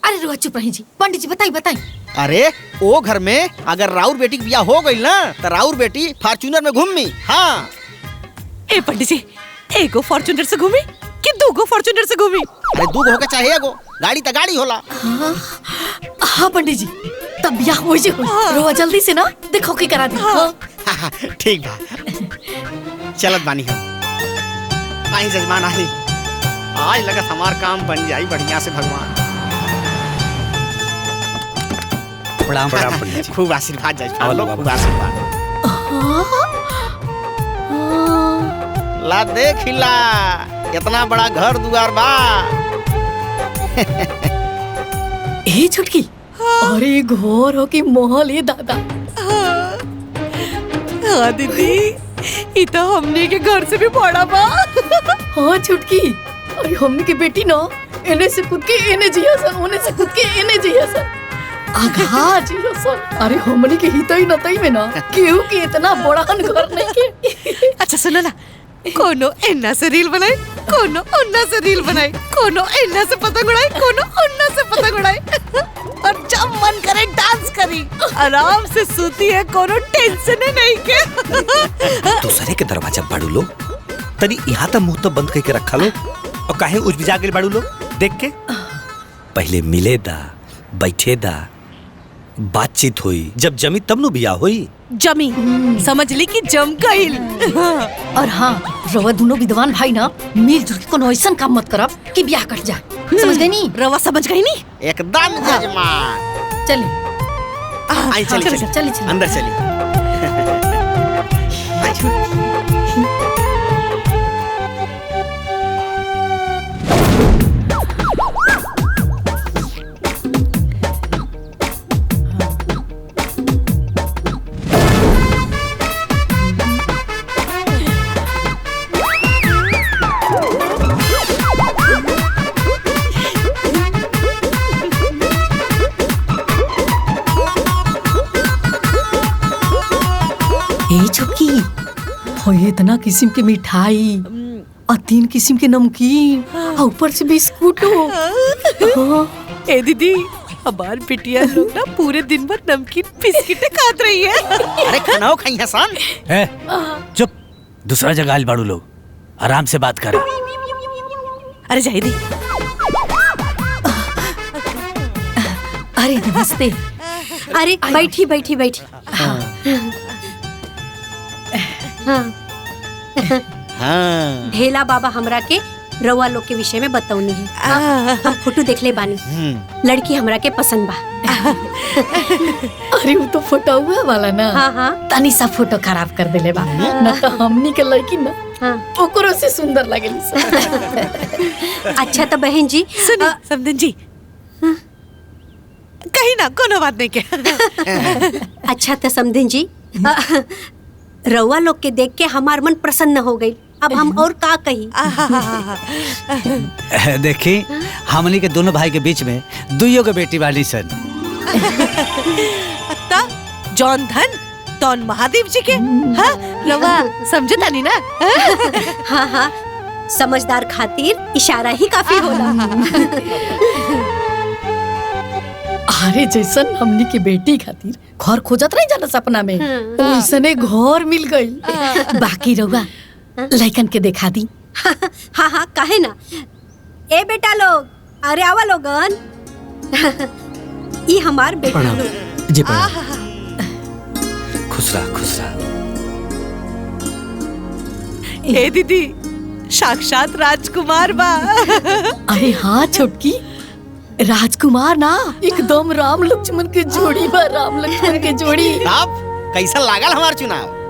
A: अरे रुआ चुप रही जी, पंडित जी बताई।
J: अरे ओ घर में अगर राउर बेटी के बियाह हो गई ना तो राउर बेटी फॉर्च्यूनर में घूमी। हाँ
F: ए पंडित जी, एगो फॉर्च्यूनर से घूमी कि दूगो फॉर्च्यूनर से घूमी?
J: अरे दूगो होके चाहे एगो, गाड़ी तो गाड़ी होला।
A: हाँ पंडित जी तब बियाह हो जी। रुआ जल्दी से ना देखो की करा दी।
J: ठीक बा, चलत बानी हम। आई जजमान आई, आज लगत हमार काम बन जाई बढ़िया से। भगवान
H: प्रणाम पंडित जी।
J: खूब आशीर्वाद जजमान लोग, खूब आशीर्वाद। ला देख ला इतना बड़ा घर दुआर बा।
A: ए छुटकी, अरे घोर हो कि मोहल ये दादा।
F: हाँ दीदी, ये तो हमने के घर से भी बड़ा बा।
A: हाँ छुटकी, अरे हमने की बेटी ना इन्हें से खुद के इन्हें जिया सन, उन्हें से खुद के इन्हें जिया सन। आघा जिया सन। अरे हमने के हितई नतई में ना केहू के इतना बड़ा घर नहीं के।
F: अच्छा सुनो ना, कोनो एन्ना से रील बनाई, कोनो उन्ना से रील बनाई, कोनो एन्ना से पतंग उड़ाई, कोनो उन्ना से पतंग उड़ाई। और जब मन करे डांस करी, आराम से सूती है, कोनो टेंशन नहीं के।
D: दूसरे के दरवाजा बाड़ू लोग, तनी यहाँ तक मुंह तो बंद करके रखा लो। और काहे उजबिजा गेल बाड़ू लोग देख के? पहले मिले दा, बैठे दा, बातचीत हुई, जब जमी तब नु बिया हुई।
F: जमी समझ ली कि जम गईल।
A: और हाँ, रवा दोनों विद्वान भाई ना मिलजुल के कोनो ऐसा काम मत करब कि ब्याह कट जाए। समझ गई नी?
F: रवा समझ गई नी?
J: एकदम जजमान।
A: चलिए
J: आई चली
A: चलिए
J: अंदर चली।
A: ए छुटकी, हो इतना किस्म के मिठाई और 3 किस्म के नमकीन और ऊपर से बिस्कुट।
F: ए दीदी, हमार बिटिया लोग ना पूरे दिन भर नमकीन बिस्किट खात रही है।
J: अरे खानाओ खाई हसन।
H: चुप, दूसरा जगह आइल बाड़ू लोग, आराम से बात करो।
F: अरे जाहिदी।
A: अरे नमस्ते।
C: अरे बैठी बैठी बैठी।
J: हाँ।
C: ढेला बाबा हमरा के रउआ लोग के विषय में बतौनी है। हम फोटो देख ले बानी, लड़की हमरा के पसंद बा।
A: अरे वो तो फोटो हुआ वाला ना।
C: हाँ।
A: तनी सा फोटो खराब कर देले बा ना, तो हमनी के लड़की ना ओकरो से सुंदर लगेली सा।
C: अच्छा तो बहन जी
F: सुनी समधन जी, कहीं ना कोनो बात नहीं के।
C: अच्छा तो समधिन जी, रउआ लोग के देख के हमार मन प्रसन्न हो गई। अब हम और का कही।
H: देखी, हमनी के दोनों भाई के बीच में दुइयों के बेटी वाली सन।
F: जौन धन तौन महादेव जी के। हाँ, रवा समझे तानी ना?
C: हाँ, समझदार खातिर इशारा ही काफी होला।
A: अरे जैसन हमनी के बेटी खातिर घर खोजत नहीं जाना सपना में, वैसने घर मिल गई। बाकी रहुआ लड़कन के देखा दी।
C: हाँ, काहे ना। ए बेटा लोग, अरे आवा लोगन। ये हमार बेटा लोग।
H: जी प्रणाम।
D: खुश रहा।
F: ए दीदी, साक्षात राजकुमार बा।
A: अरे हाँ छोटकी, राजकुमार ना, एकदम राम लक्ष्मण के जोड़ी बा। राम लक्ष्मण के जोड़ी।
J: अब कैसा लागल हमार चुनाव?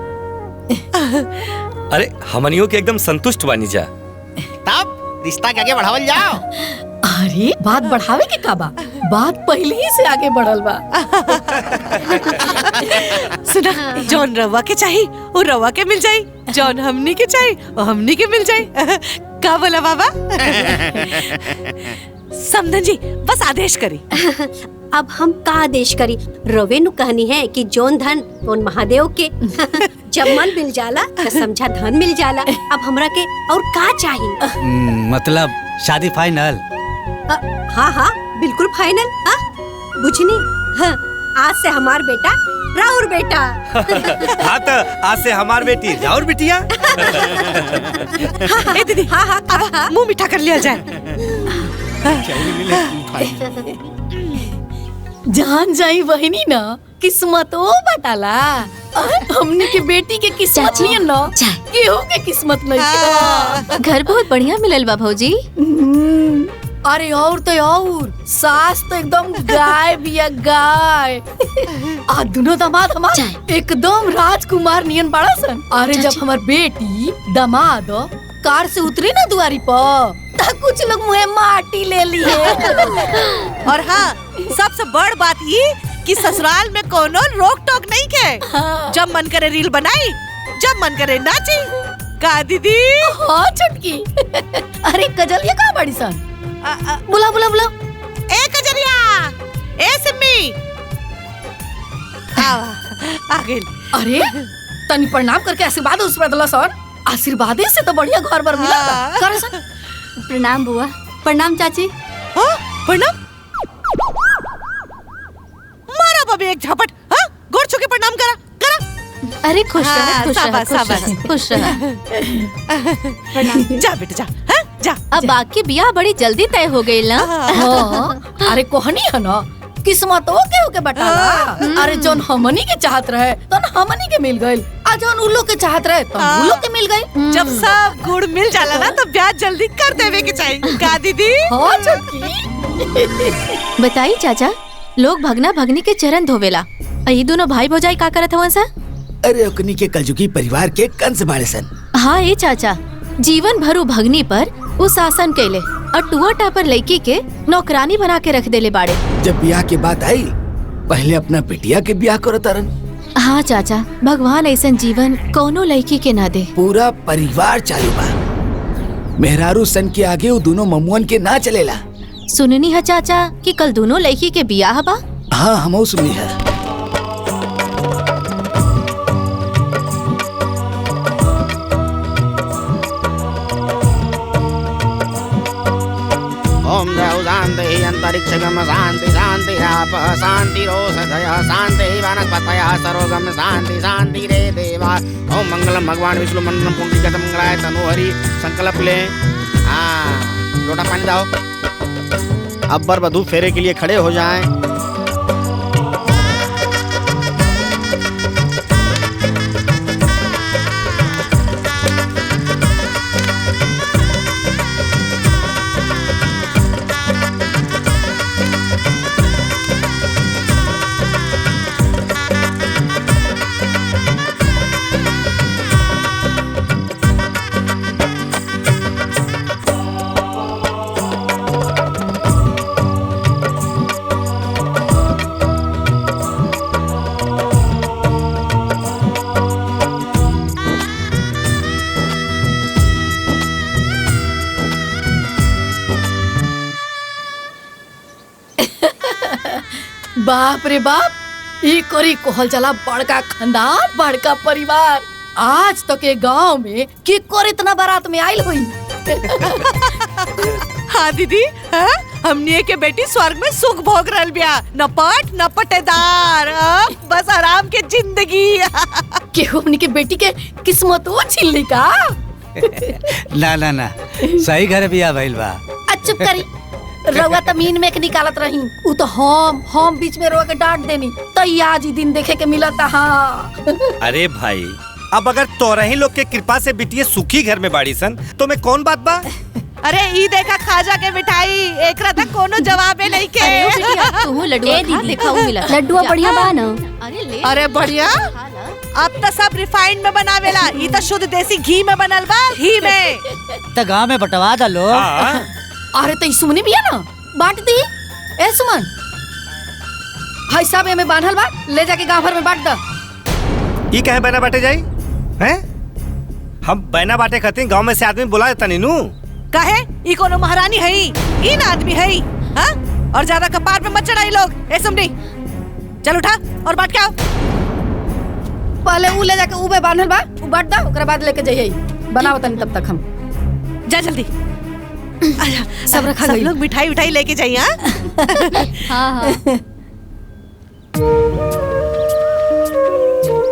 L: अरे हमनियों के एकदम संतुष्ट बानी जा।
J: तब रिश्ता के आगे बढ़ावल जाओ।
A: अरे बात बढ़ावे के का बा, बात पहले ही से आगे बढ़ल बा।
F: सुना, जौन रवा के चाहिए वो रवा के मिल जाई, जौन हमनी के चाहिए वो हमनी के मिल जाई। का बोला बाबा? समधन जी बस आदेश करी।
C: अब हम का आदेश करी? रवे नु कहनी है कि जौन धन तोन महादेव के। जब मन मिल जाला तो समझा धन मिल जाला। अब हमरा के और का चाहिए?
H: मतलब शादी फाइनल?
C: हाँ, बिल्कुल फाइनल। बुझनी? हाँ, आज से हमार बेटा राउर बेटा।
D: हाँ तो आज से हमार बेटी राउर बिटिया।
F: ए दीदी, हाँ, मुंह मीठा कर लिया जाए।
A: जान जाई वही ना, किस्मत ओ बटाला। हमने के बेटी के किस्मत नहीं ना, केहू के किस्मत नहीं।
E: घर बहुत बढ़िया मिलल बा भौजी।
A: अरे और तो और सास तो एकदम गाय बिया गाय। आ दोनों दामाद हमार एकदम राजकुमार नियन बड़ा सन। अरे जब हमार बेटी दामाद कार से उतरी ना दुआरी पर, तब कुछ लोग मुँह माटी ले लिए।
F: और हाँ, सबसे बड़ बात ये कि ससुराल में कोनो रोक टोक नहीं के। जब मन करे रील बनाई, जब मन करे नाची। का दीदी?
A: हाँ छुटकी। अरे कजलिया का बड़ी सन? बुला।
F: ए कजरिया, ए सिम्मी, आ गई।
A: अरे तनी प्रणाम करके आशीर्वाद उस पर दला सर। आशीर्वाद से तो बढ़िया घर बर मिला था। कर सन।
C: प्रणाम बुआ। प्रणाम चाची।
F: प्रणाम। मारा बाबी एक झपट। हाँ, गोर छू के प्रणाम करा।
E: अरे खुश रह, खुश रह।
F: जा बेटा जा। हाँ, जा।
E: अब बाकी बियाह बड़ी जल्दी तय हो गई ना।
A: हाँ, अरे कोहनी है ना, किस्मतो केहू के बटाला। अरे जोन हमनी के चाहत रहे तो हमनी के मिल गइल, आ जोन उल्लू के चाहत रहे तो उल्लू के मिल गइल।
F: जब सब गुड़ मिल जाला ना तो ब्याह जल्दी कर देवे के चाहिए का दीदी?
A: हाँ छोटकी।
E: बताई चाचा, लोग भगना भगनी के चरण धोवेला, ये दोनों भाई भौजाई का करत हवन सा?
M: अरे ओकनी के कलजुगी परिवार के कंस बाड़े सन।
E: हाँ ये चाचा, जीवन भरू भगनी पर वो शासन कैले और टुआ टापर लड़की के नौकरानी बना के रख देले बाड़े।
M: जब ब्याह के बात आई पहले अपना बिटिया के ब्याह करो तरन।
E: हाँ चाचा, भगवान ऐसा जीवन कोनो लड़की के ना दे।
M: पूरा परिवार चालू बा, मेहरारू सन के आगे वो दोनों ममुअन के ना चलेला।
E: सुननी है चाचा कि कल दोनों लड़की के ब्याह बा?
M: हाँ हमो सुनी है।
N: ओम देव शांति अंतरिक्षगम शांति शांति आप शांति रोषधय शांति वनस्पतय सरोगम शांति शांति रे देवा। ओम मंगलम भगवान विष्णु मंडलम पुंडरीकम मंगलाय तनोहरि। संकल्प ले। हाँ लोटा पानी दाओ। अब वर वधू फेरे के लिए खड़े हो जाएं।
A: बाप रे बाप, ई कोरी कोहल चला बड़का खानदान, बड़का परिवार। आज तो के गांव में की कोर इतना बारात में आइल हुई।
F: हाँ दीदी, हाँ? हमने के बेटी स्वर्ग में सुख भोग रहल बिया, न पट न पटेदार, बस आराम के जिंदगी।
A: केहू हमनी के बेटी के किस्मत वो छिल्ली का।
H: ना ना ना, सही घर बिया भइल बा।
A: चुप करी, रउआ तो मीन में के निकालत रही, उ तो हम बीच में रउआ के डांट देनी, तो आज ही दिन देखे के मिलता। हाँ
D: अरे भाई, अब अगर तोरही लोग के कृपा से बिटिया सुखी घर में बाड़ी सन तो मैं कौन बात बा?
F: अरे ई देखा खाजा के मिठाई, एकरा तक कोनो जवाबे नहीं के।
E: तू लड्डू दिखाऊ मिला, लड्डू बढ़िया बा ना?
F: अरे बढ़िया, अब तो सब रिफाइंड में बनावेला, ई तो शुद्ध देसी घी में बनल बा, घी में।
H: तो गांव में बंटवा दा लो।
A: अरे तो सुमनी भी है ना, बांट दी। ए सुमन, भाई साहब में बांधल बा, ले जाके गांव भर में बांट दा।
D: ई कहे बना बांटे जाई हैं? हम बहना बांटे खातिर गांव में से आदमी बुला देता नीनू।
F: काहे? ई कोनो महारानी है, ई ना आदमी है। हाँ? और ज्यादा कपार पे मत चढ़ाई लोग। ए सुमनी, चल उठा और बांट के आओ।
A: पहले ऊ ले जाके ऊ में बांधल बा, ऊ बांट दा, ओकरा बाद लेके जाइए। बनाओ तनी तब तक हम।
F: जा जल्दी।
A: सब रखा
F: सब लोग मिठाई उठाई लेके जाइए।
E: हाँ हाँ।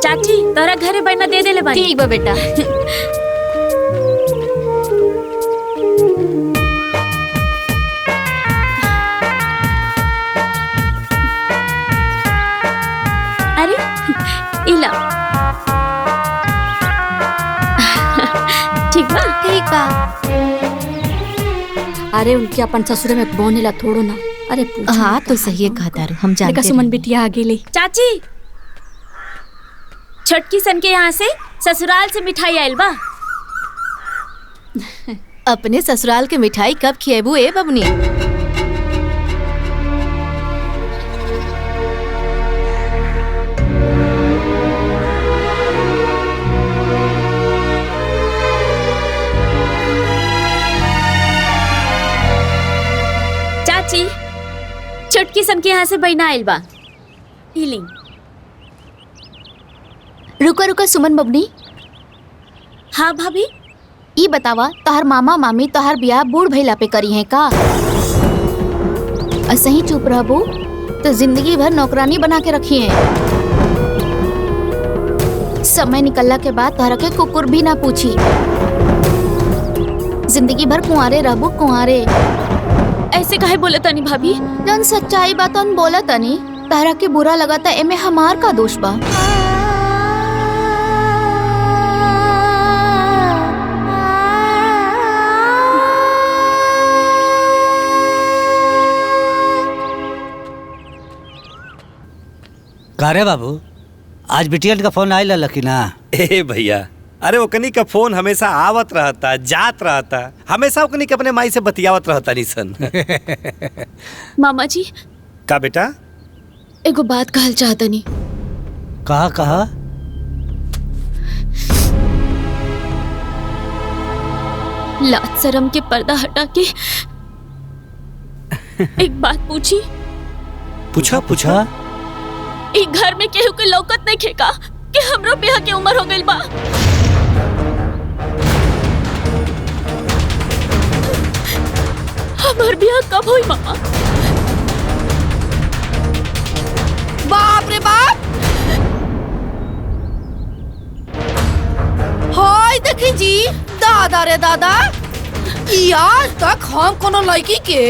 O: चाची तोरा घरे बना दे दे ले बानी।
E: ठीक बा बेटा।
O: अरे इला ठीक बा?
E: ठीक बा।
C: अरे उनके अपन ससुरे में बोनेला थोड़ो ना। अरे
E: हाँ तो सही कहा तारू, हम जानते
C: सुमन बिटिया आगे ले।
O: चाची छोटकी सन के यहाँ से ससुराल से मिठाई आयल बा।
E: अपने ससुराल के मिठाई कब खिएबू ए बबनी?
O: चाची छोटकी सन के यहाँ से बहना आयल बा। इलिंग
E: रुका रुका सुमन बबनी।
O: हाँ भाभी,
E: ई बतावा तोहर मामा मामी तोहर ब्याह बूढ़ भइला पे करी है का? असही चुप रहबू तो जिंदगी भर नौकरानी बना के रखी है। समय निकलला के बाद तोहरा के कुकुर भी ना पूछी। जिंदगी भर कुंवारे रहबू, कुंवारे।
O: ऐसे काहे बोले तनी भाभी?
E: जन सच्चाई बात हम बोला तनी, तारा के बुरा लगा था एमे हमार का दोष बा?
H: का रे बाबू, आज बिटियन का फोन आयल लकी ना?
D: ए भैया, अरे ओकनी का फोन हमेशा आवत रहता, जात रहता, हमेशा ओकनी के अपने माई से बतियावत रहता निसन।
O: मामा जी।
D: का बेटा?
E: एगो बात कहल चाहतनी।
H: कहा?
O: लाज शर्म के पर्दा हटा के एक बात पूछी।
D: पूछा।
O: ई घर में केहू के लौकत नहीं खेका कि हमरो ब्याह के उम्र हो गइल बा। हमार ब्याह कब होई मामा?
A: बाप रे बाप, हाय देखी जी, दादा रे दादा, आज तक हम कोनो लड़की के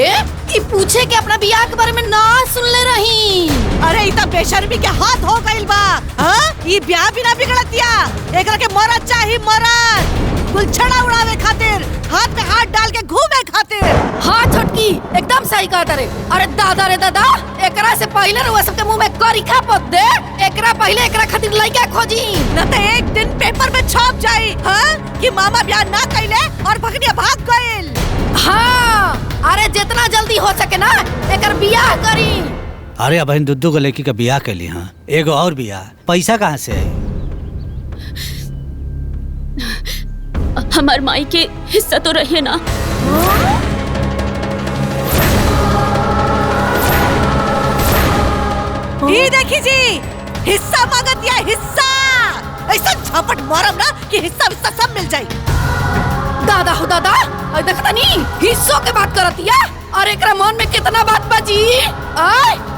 A: ई पूछे के अपना बियाह के बारे में ना सुनले रही।
F: अरे इतना बेशर्मी के हाथ हो गइल बा। हाँ? ई ब्याह भी ना बिगड़तिया, एकरा के मरद चाही, मरद गुलछड़ा उड़ावे खातिर, हाथ में हाथ डाल के घूमे खातिर।
A: हाँ छोटकी, एकदम सही कहा तारे। अरे दादा रे दादा, एकरा से पहले रुआ सबके मुंह में करिखा पत दे, एकरा पहले एकरा खातिर लड़का खोजी,
F: न तो एक दिन पेपर में छप जाई हाँ? कि मामा ब्याह ना कइले और भगनिया भाग गइल।
A: हाँ, अरे जितना जल्दी हो सके ना एकर बियाह करी।
H: अरे अब इन दुद्दू को लड़की का बियाह कर ली। हाँ, एगो और बियाह, पैसा कहाँ से है?
O: हमार माई के हिस्सा तो रहे ना।
F: ये देखी जी, हिस्सा मांगत या हिस्सा, ऐसा झपट मारम ना कि हिस्सा सब मिल जाए।
A: दादा हो दादा, देखता नहीं हिस्सों के बात करतिया। अरे एकरा मन में कितना बात बाजी।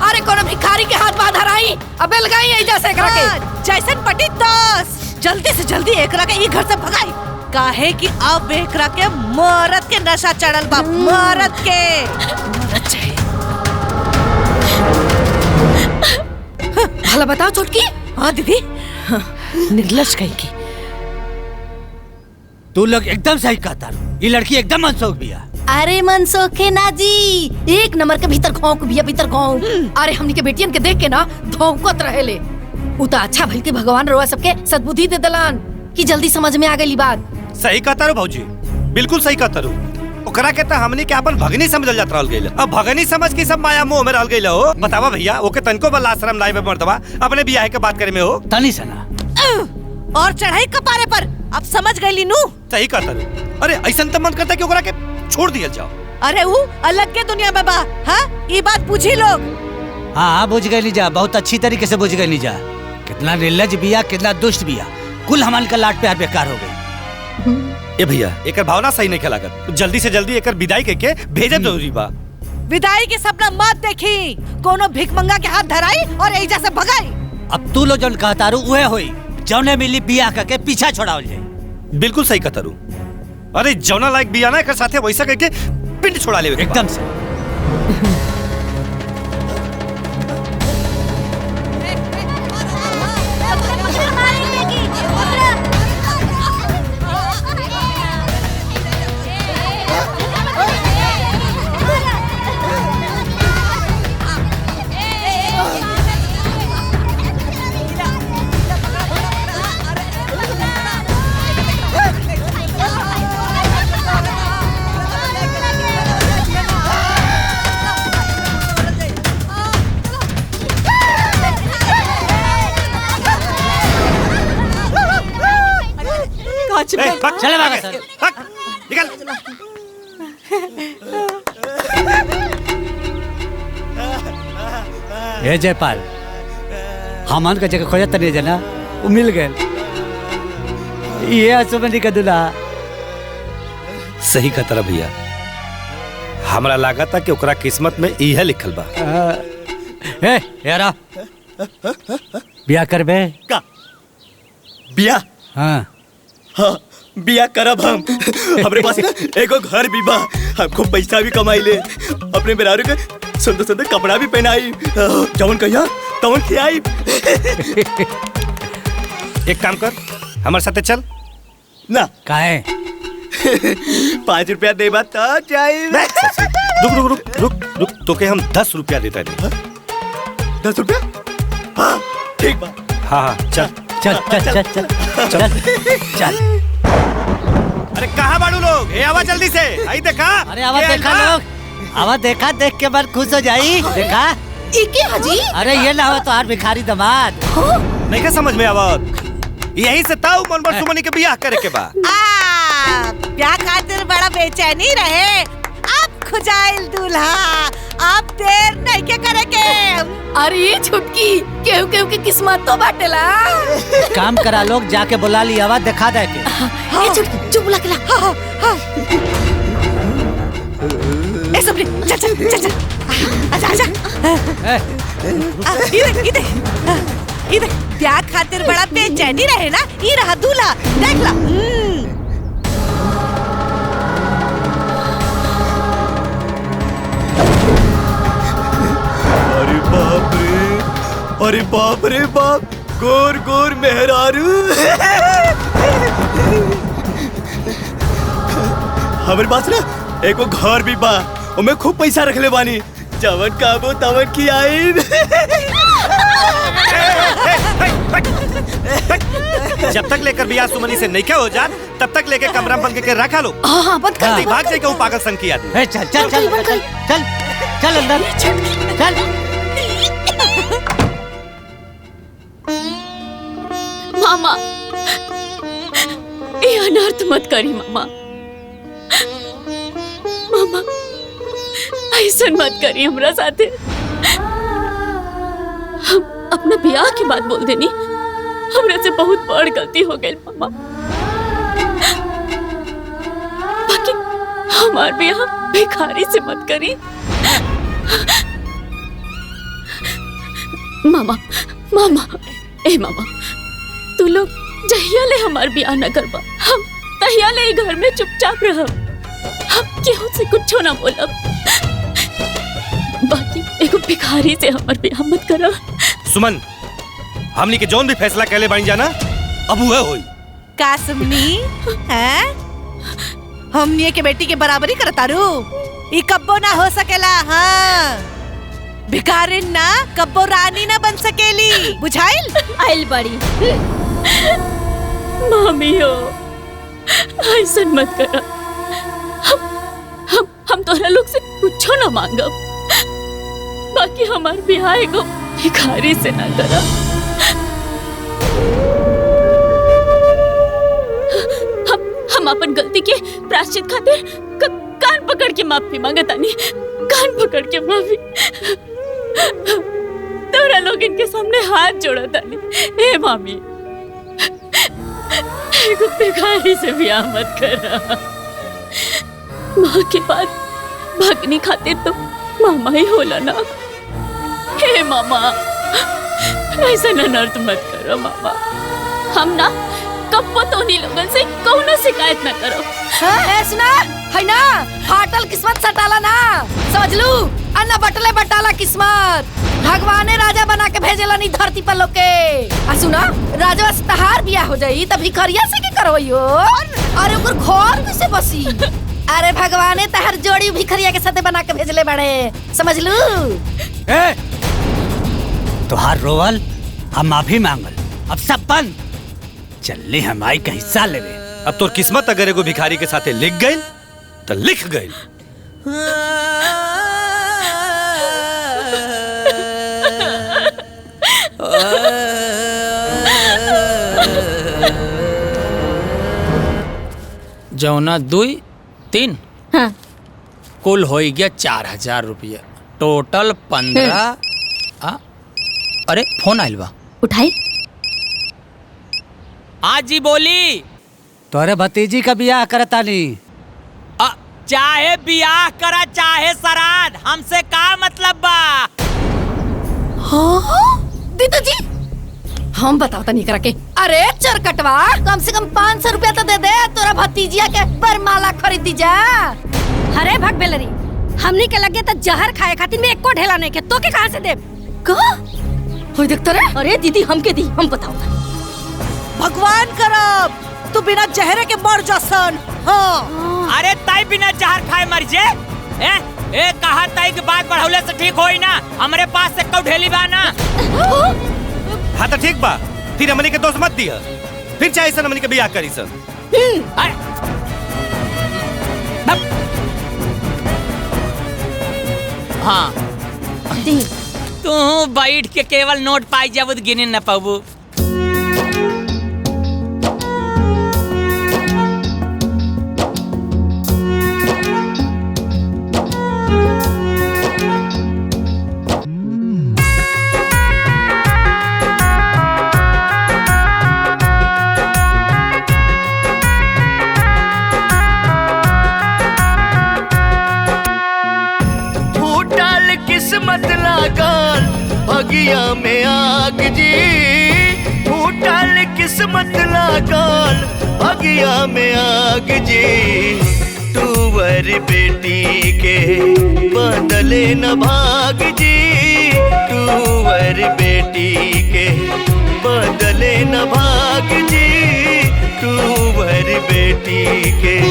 A: अरे कोनो भिखारी के हाथ बांध हराई, अबे लगाई ऐजा से एकरा के।
F: जैसन पटी तोस, जल्दी से जल्दी एकरा के ई घर से भगाई। काहे कि अब एकरा के मरद के नशा चढ़ल बा, मरद के। मरद चाहिए।
A: भला बताओ छोटकी।
F: हाँ दीदी, निर्लज कहीं की।
H: तू लोग एकदम सही कहता, ये लड़की एकदम मनसोख बिया।
A: अरे मनसोखे ना जी, एक नंबर के भीतर घोंक बिया, भीतर घोंक। अरे हमनी के बेटियन के देख के ना धौंकत रहेले। उता अच्छा भल के भगवान रोआ सबके सद्बुद्धि दे दलान कि जल्दी समझ में आ गई बात।
D: सही कहता रो भौजी, बिल्कुल सही कहता रो। ओकरा के त हमनी के अपन भगनी समझल जात रहल गइल। अब भगनी समझ के सब माया मोह में रहल गइल हो। बतावा भैया, ओके तनको बला आश्रम लाई में मर्दवा अपने बियाह के बात करे में हो।
H: तनी सना
F: और चढ़ाई कपारे पर, अब समझ गई नू।
D: सही कहता रो। अरे ऐसा तो मन करता कि ओकरा के छोड़ दिया जाओ।
F: अरे वो अलग के दुनिया में बा। हाँ, ये बात पूछी लोग।
H: हाँ, बुझ गई जा, बहुत अच्छी तरीके से बुझ गई जा। कितना निर्लज बिया, कितना दुष्ट बिया, कुल हमाल का लाट प्यार बेकार हो गई।
D: ए भैया, एकर भावना सही नहीं लागत। जल्दी से जल्दी एकर विदाई करके भेजब जरूरी बा।
F: विदाई के सपना मत देखी, कोनो भिखमंगा के हाथ धराई और एजा से भगाई।
H: अब तू लो जौन कहता रू उहे होई, जौने मिली बियाह करके पीछा छोड़ावल जाए।
D: बिल्कुल सही कहता रू। अरे जौना लायक बिया ना एकर साथे वैसा करके पिंड छोड़ा ले
H: एकदम से।
D: चले भागा सर, निकल।
H: हे जयपाल, हमन का जगह खोजत नहीं जना, वो मिल गए। ये असुमनी का दूल्हा।
D: सही कहता भैया, हमरा लगा था कि ओकरा किस्मत में इहे लिखल बा।
H: ए यारा, बिया करबे
L: का? बिया?
H: हाँ
L: हाँ, बिया करब हम। हमरे पास एगो घर भी बा,
J: हमको पैसा भी कमाई ले, अपने मेहरारू के सुंदर सुंदर कपड़ा भी पहनाई, जवन कहिया तवन खियाई।
D: एक काम कर, हमारे साथे चल
J: ना।
H: काहे?
J: 5 रुपया दे बात तो चाहिए।
D: रुक रुक रुक रुक रुक, तो के हम 10 रुपया देता है।
J: 10 रुपया? हाँ ठीक बा।
D: हाँ चल
H: चल चल चल चल चल।
D: अरे कहाँ बाड़ू लोग? ए आवा जल्दी से, आई देखा।
H: अरे आवा देखा लोग, आवा देखा, देख के मन खुश हो जाई। देखा
A: इके हाजी?
H: अरे ये ना हो तो आर भिखारी दामाद।
D: नहीं क्या समझ में आवत? यही से ताऊ मनबर सुमनी के बियाह करे के बा।
F: ब्याह खातिर बड़ा बेचैनी रहे, अब खुजाइल दूल्हा, अब देर नहीं के करे के।
A: अरे छुटकी, केहू केहू की किस्मत तो बाटेला।
H: काम करा लोग, जाके बुला लिया आवा दिखा दे के।
A: ए छुटकी, चुप बुला के ला।
F: ए सबरी, चल चल चल चल, आजा आजा। इधर ब्याह खातिर बड़ा बेचैनी रहे ना, ये रहा दूल्हा, देख ला।
J: अरे बाप रे, अरे बाप रे बाप, गोर गोर मेहरारू। हमारे पास ना एको घर भी बा, मैं खूब पैसा रख ले बानी, जवन काबो तवन की आई।
D: जब तक लेकर बियाह सुमनी से नहीं क्या हो जात, तब तक लेके कमरा बंद के रखा लो।
A: हाँ बंद कर दे।
D: भाग जाएगा वो पागल संग की आदमी।
H: चल चल चल चल चल अंदर चल।
O: मामा, ये अनर्थ मत करी मामा। मामा ऐसा मत करी हमरा साथे। हम अपना ब्याह की बात बोल देनी, हमरा से बहुत बड़ गलती हो गई मामा। बाकी हमार ब्याह भिखारी से मत करी। मामा मामा, ए मामा, तू लोग जहिया ले हमार ब्याह न करबा, हम तहिया ले घर में चुपचाप रहब, हम केहू से कुछ ना बोलब। बाकी एगो भिखारी से हमार ब्याह मत करा।
D: सुमन, हमनी के जोन भी फैसला कहले बन जाना, अब वो होई।
F: का सुमनी हैं? हमनी के बेटी के बराबरी करतारू, ई कब्बो ना हो सकेला। हाँ, भिखारिन ना कब्बो रानी ना बन सकेली, बुझाइल?
C: आइल बड़ी
O: मामी हो, ऐसा मत करा। हम तोहरा लोग से कुछो ना मांगब, बाकी हमार ब्याह एगो भिखारी से ना करा। हम अपन गलती के प्रायश्चित खातिर कान पकड़ के माफी मांगतानी, कान पकड़ के माफी। तोरा लोग इनके सामने हाथ जोड़तानी। ए मामी, एगो भिखारी से ब्याह मत करा। माँ के बाद भगनी खातिर तो मामा ही होला ना। हे मामा, ऐसा अनर्थ मत करो मामा। हम ना कब्बो तो नहीं लोगन से कौनो शिकायत ना करो।
A: ए सुना, है ना, फाटल किस्मत सटाला ना, समझ लू। अन्ना बटले बटाला किस्मत, भगवाने राजा बना के भेजेला नहीं धरती पर लोग के। आ सुना, राजवा से तहार बियाह हो जाई तब भिखरिया से के करवइयो। अरे ओकर घर में से बसी। अरे भगवाने तहार जोड़ी भिखरिया के साथे बना के भेजले बड़े, समझ लू।
H: ए, तुहार रोवल हम माफी मांगल, अब सब बंद। चलने हमारी का हिस्सा लेवे।
D: अब तोर किस्मत अगर एगो भिखारी के साथे लिख गई तो लिख गई।
P: जौना 2 3
C: हाँ।
P: कुल हो गया 4000 रुपया, टोटल 15। अरे फोन आइल बा,
C: उठाई।
B: आज जी बोली।
H: तोरे भतीजी का बियाह करता नहीं।
B: चाहे बियाह करा चाहे श्राद्ध, हमसे का मतलब बा?
A: हाँ? दीदी जी, हम बताओ नहीं करा के। अरे चरकटवा, कम से कम 500 रुपया तो दे दे, तोरा भतीजिया के बरमाला खरीदी जा। अरे भग बेलरी, हमनी के लगे तो जहर खाए खातिर में एको ढेला नहीं के तो के कहां से देब? का होय देखत रे? अरे दीदी हमके दी, हम बताओ।
F: भगवान करब तू बिना जहरे के मर जासन। हाँ
B: अरे ताई बिना जहर खाए मर जे। ए कहा ताई की बात बढ़ौले से ठीक होई ना, हमरे पास से कौ ढेली बा ना।
D: हाँ तो ठीक बा, फिर हमनी के दोस्त मत दिया, फिर चाहे सन हमनी के बियाह करी सन।
B: हाँ तू बैठ के केवल नोट पाई जाबुद गिने न पाबू।
Q: किस्मत लागल भगिया में आग जी, फूटल किस्मत लागल भगिया में आग जी। तुवर बेटी के बदले न भाग जी, तुवर बेटी के बदले न भाग जी, तुवर बेटी के।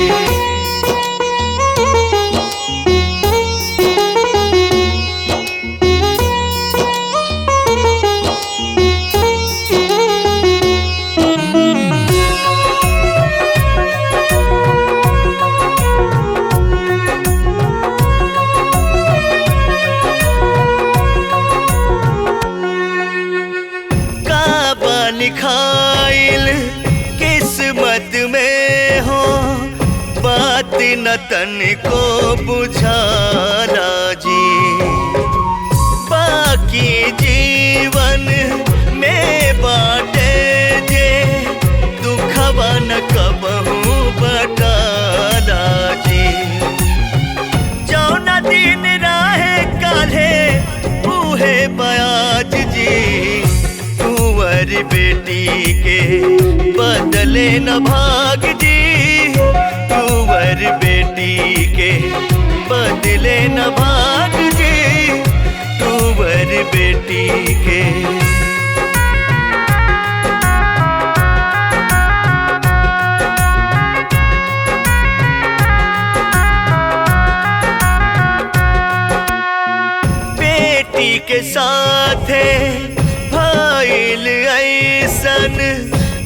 Q: लिखाइल किस्मत में हो, बात न तन को बुझाला जी। बाकी जीवन में बाटे जे दुखवा न कबहू बटाला जी। जौना दिन राहे काल्हे बूहे बयाज जी, तुवर बेटी के बदले न भाग जी, तुवर बेटी के बदले न भाग जी, तुवर बेटी के। बेटी के साथे भइल ऐसन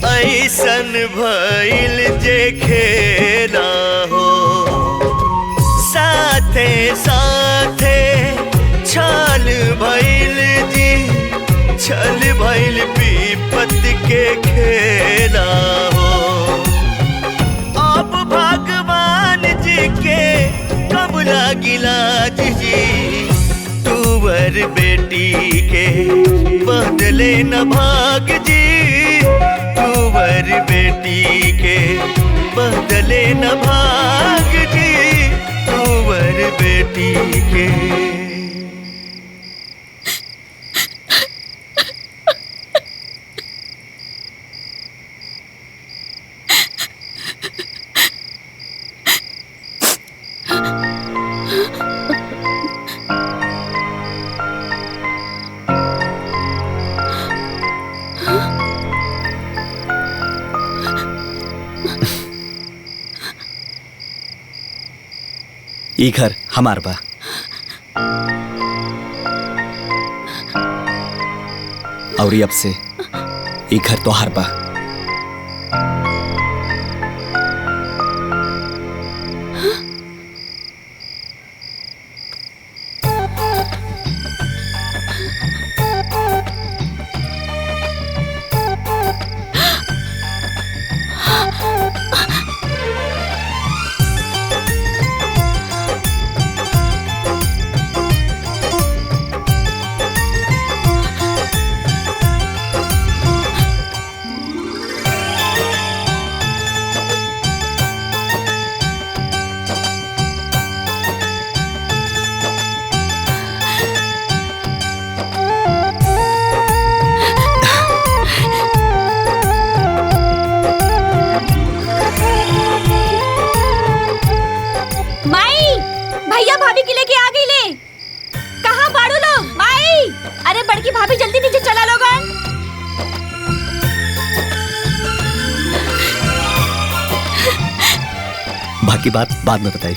Q: ऐसन भइल जे खेला हो, साथे साथे छल भइल जी, छल भइल विपत के खेला हो। अब भगवान जी के कब लागिला जी, तुवर बेटी के बदले न भाग जी, तुवर बेटी के बदले न भाग जी, तुवर बेटी के।
R: ई घर हमार बा, और अब से ई घर तोहार बा। बाकी बात बाद में बताई।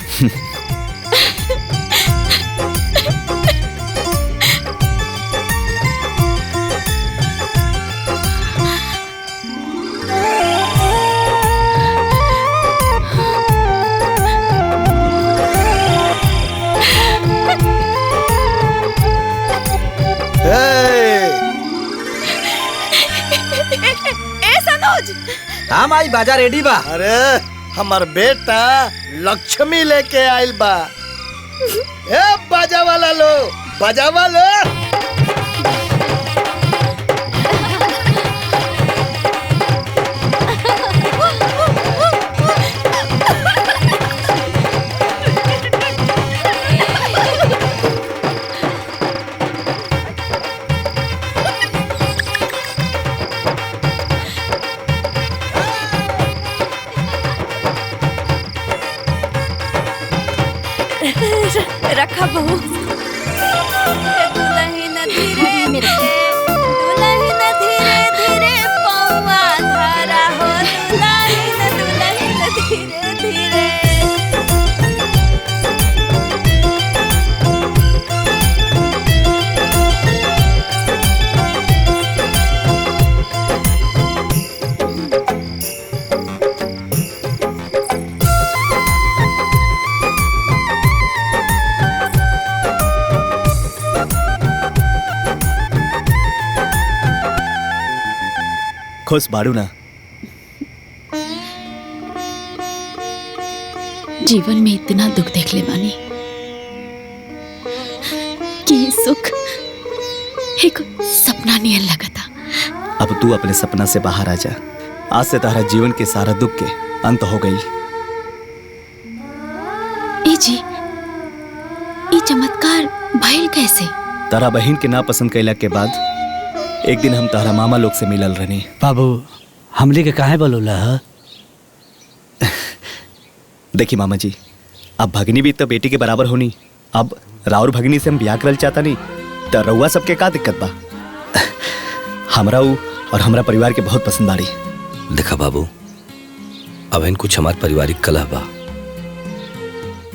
J: हाँ माई बाजा रेडी बा।
S: अरे हमार बेटा लक्ष्मी लेके आइल बा। ए बाजा वाला लो, बाजा वाला।
G: रखा बहू। दुल्हन धीरे धीरे, दुल्हन धीरे धीरे पौआ धरा हो, दुल्हन धीरे धीरे।
R: खुश बाड़ू ना?
E: जीवन में इतना दुख देख ले बानी कि ये सुख एक सपना नियन लगा था।
R: अब तू अपने सपना से बाहर आ जा। आज से तारा जीवन के सारा दुख के अंत हो गई।
E: ए जी, ये चमत्कार भइल कैसे?
R: तारा बहन के ना पसंद कैला के बाद एक दिन हम तारा मामा लोग से मिलल रहनी।
H: बाबू हमली के काहे बोलूला?
R: देखी मामा जी, अब भगनी भी तो बेटी के बराबर होनी। अब राउर भगनी से हम ब्याह करल चाहता नहीं तो रउआ सबके का दिक्कत बा? हमरा ऊ और हमरा परिवार के बहुत पसंद बाड़ी।
D: देखा बाबू, अब इन कुछ हमार पारिवारिक कलह बा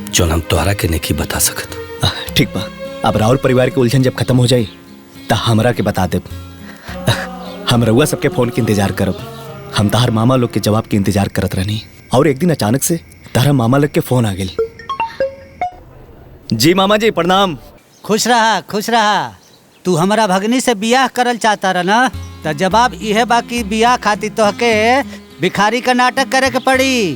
D: जो हम तोहरा के नहीं बता सकत।
R: ठीक बा, अब राउर परिवार के उलझन जब खत्म हो जाई तो हमरा के बता दे। हम रउआ सबके फोन के इंतजार करब। हम तार मामा लोग के जवाब के इंतजार करत रहनी और एक दिन अचानक से तारा मामा लोग के फोन आ गई। जी मामा जी प्रणाम।
H: खुश रहा खुश रहा। तू हमारा भगनी से बियाह करल चाहता रहा ना, तो जवाब यह बाकी बियाह खातिर तोहके भिखारी का नाटक करे के पड़ी।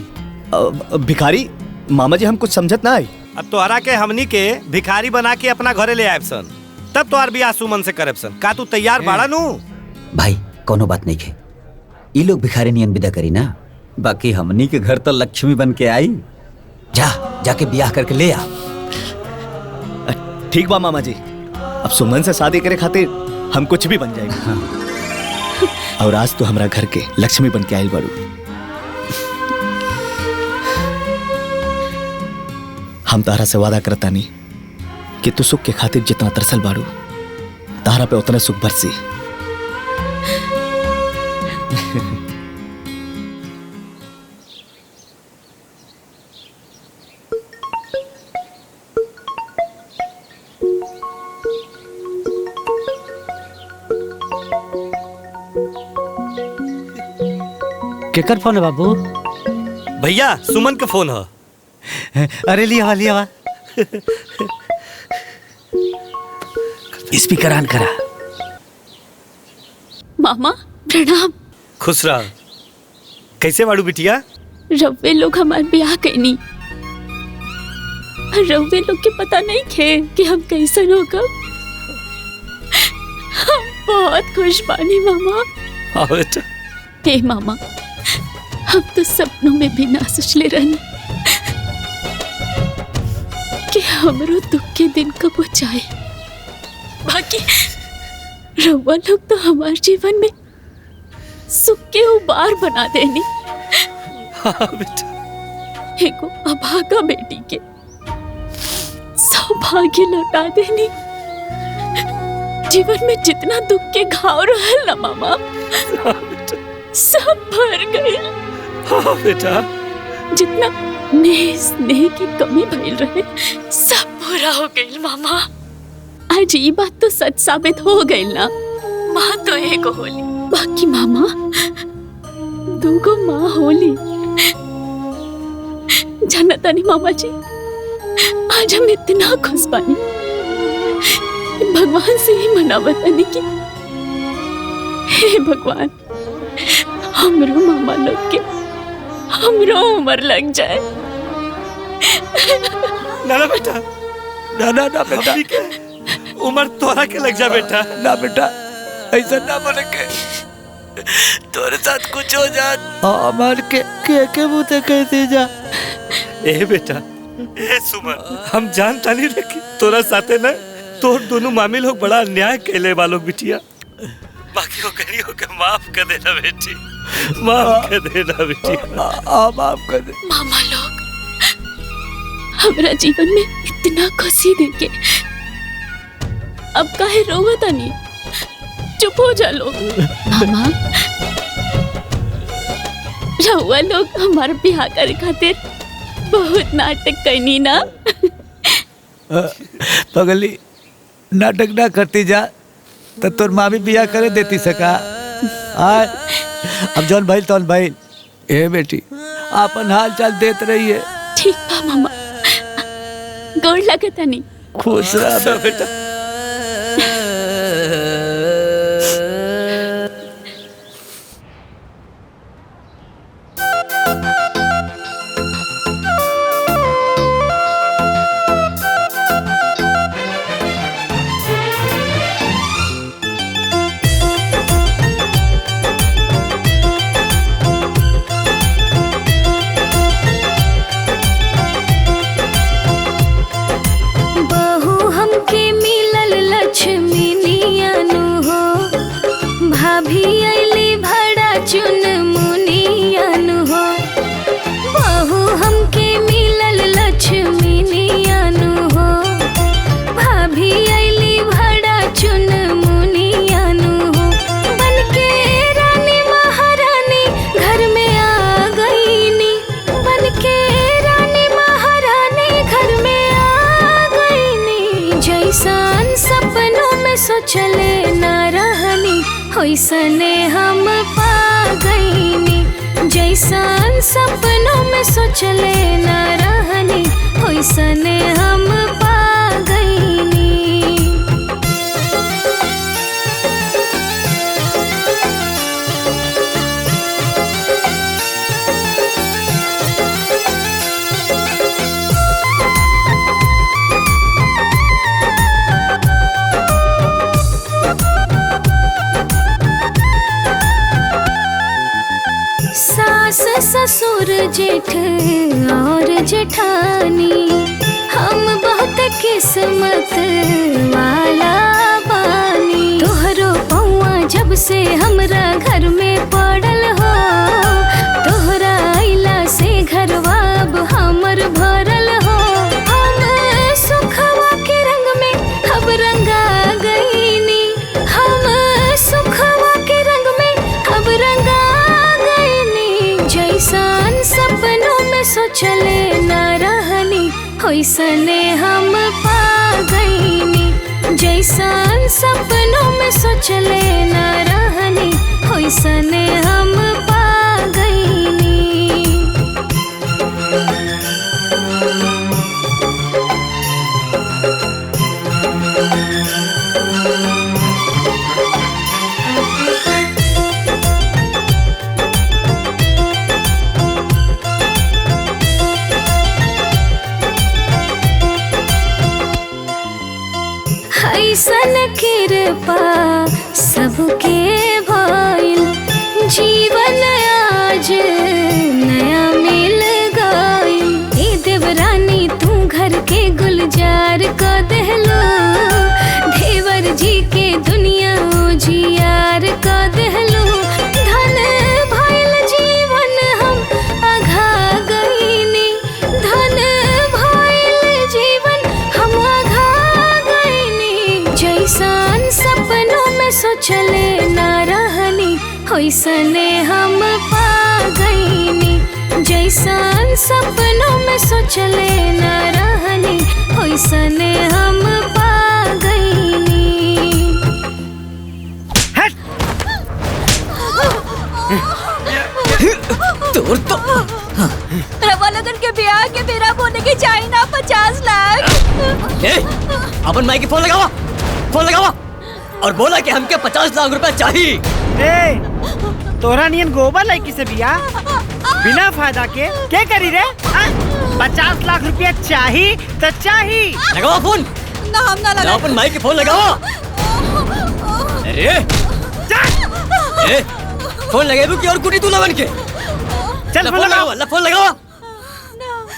R: भिखारी? मामा जी हम कुछ समझत ना आई।
D: अब तोहरा के हमनी के भिखारी बना के अपना घरे ले आए सन, तब तोहार बियाह सुमन से करब सन। का तू तैयार बाड़ा नू?
K: भाई कोनो बात नहीं है, ये लोग भिखारी नियन विदा करी ना, बाकी हमनी के घर तो लक्ष्मी बन के आई। जाके ब्याह करके ले आ।
R: ठीक बा मामा जी, अब सुमन से शादी करे खातिर हम कुछ भी बन जाएंगे। हाँ। और आज तो हमारा घर के लक्ष्मी बन के आयल बाड़ू। हम तारा से वादा करता नहीं कि तू सुख के खातिर जितना तरसल बाड़ू तारा पे उतना सुख बरसी।
H: केकर फोन है बाबू?
D: भैया सुमन का फोन है।
H: अरे लिया लिया स्पीकर ऑन करा।
O: मामा प्रणाम।
D: खुश रह। कैसे बाड़ू बिटिया?
O: रव्वे लोग हमार ब्याह कैनी, रव्वे लोग के पता नहीं खे कि हम कैसन होगा। हम बहुत खुश बानी मामा।
D: हाँ बेटा।
O: हे मामा, हम तो सपनों में भी ना सोचले रहनी कि हमरो दुख के दिन कब जाए। बाकी रउआ लोग तो हमारे जीवन में सुख के उबार बना देनी।
D: हाँ बेटा।
O: एगो अभागा बेटी के सौभाग्य लौटा देनी। जीवन में जितना दुख के घाव रहल ना मामा, सब भर गए।
D: हाँ बेटा।
O: जितना स्नेह की कमी भइल रहे सब पूरा हो गई मामा। आज ये बात तो सच साबित हो गई ना। माँ तो एक होली बाकी मामा दूगो माँ होली। जानता नहीं मामा जी, आज हम इतना खुश बानी भगवान से ही मनावतानी कि हे भगवान हमरो मामा लोग के हमरो उम्र लग जाए।
D: ना बेटा, ना बेटा, उम्र तोरा के लग जा बेटा।
H: ना बेटा, ऐसा ना बोले के तोरे साथ कुछ हो जात हमार के मुँह कैसे जा।
D: ए बेटा, ए सुमन, हम जानता नहीं रखी तोरा साथे ना तोर दोनों मामी लोग बड़ा अन्याय कैले वालों बिटिया। बाकी वो करियो के माफ कर देना बेटी, माफ कर देना बिटिया,
H: माफ कर दे।
O: मामा लोग हमरा जीवन में इतना खुशी देके अब काहे रोवता नहीं, चुप हो जा लोग। मामा रहुआ लोग हमारे बियाह करे खातिर बहुत नाटक करनी ना।
H: पगली नाटक ना करती जा तो तोर माँ भी बियाह करे देती सका। अब जौन भाई तौन भाई। ए बेटी आपन हाल चाल देत रही है।
O: ठीक बा मामा, गोड़ लगता नहीं।
H: खुश रह
D: बेटा।
T: चले ना रहनी होइसने हम पा गईनी। जैसन सपनों में सोचले ना रहनी होइसने हम पा गईनी। सास ससुर जेठ और जेठानी हम बहुत किस्मत वाला बानी। तोहरो पौआ जब से हमरा घर में पड़ल हो, तोहरा आइला से घरवा अब हमर भरल हो। हम सुखवा के रंग में अब रंगा गईनी, हम सुखवा के रंग में अब रंगा जैसन सपनों में सोचले ना रहनी होइसने हम पा गईनी। जैसन सपनों में सोचले ना रहनी होइसने हम पा गईनी। ऐसन कृपा सबके भइल, जीवन आज नया मिल गइल। ए देवरानी तू घर के गुलजार क देहलो, देवर जी के दुनिया उजियार क देहलो। धन भइल जीवन हम आघा गईनी, धन भइल जीवन हम आघा गईनी। जैसन सपनों में सोचले ना रहनी होइसने हम पा गईनी। जैसन सपनों सोचले न रहनी ओइसने हम पा गईनी।
K: तोर तो
C: रवा लगन के ब्याह के बेरा बोने के चाहिए ना 50 लाख।
K: ए, अपन माई की फोन लगावा और बोला कि हमके 50 लाख रुपए चाहिए।
U: ए, तोरा नियन गोबर लड़की से बिया बिना फायदा के क्या करी रे? 50 लाख रुपया चाहिए तो चाहिए।
K: लगावा फोन।
C: ना हम ना लगा।
K: अपन माई की फोन लगावा। अरे ए, फोन लगाबू कि और कुटी तू लवन के?
U: चल फोन लगाओ।
K: फोन लगावा।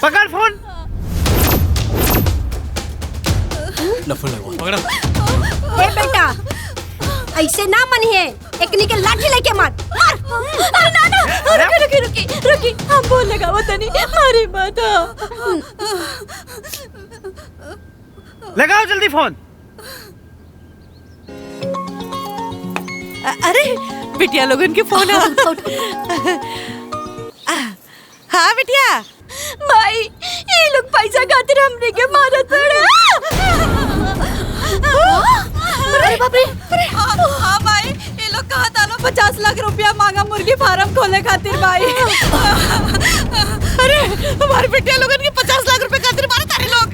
U: पकड़ फोन।
K: फोन लगावा। पकड़।
V: ए बेटा ऐसे ना मनिए, एकनी के लाठी लेके मार।
C: अरे ना ना रुकी हम बोल लगाओ तनी अरे माता।
U: लगाओ जल्दी फोन।
F: अरे बिटिया लोगन के फोन हाँ बिटिया।
C: भाई ये लोग पैसा खातिर हमने के मारत पड़े। अरे बाप रे। हाँ भाई ये लोग कहा था 50 लाख रुपया मांगा मुर्गी फार्म खोले खातिर भाई।
F: अरे हमारे बिटिया लोगन के 50 लाख रुपए खातिर मारे तारे लोग।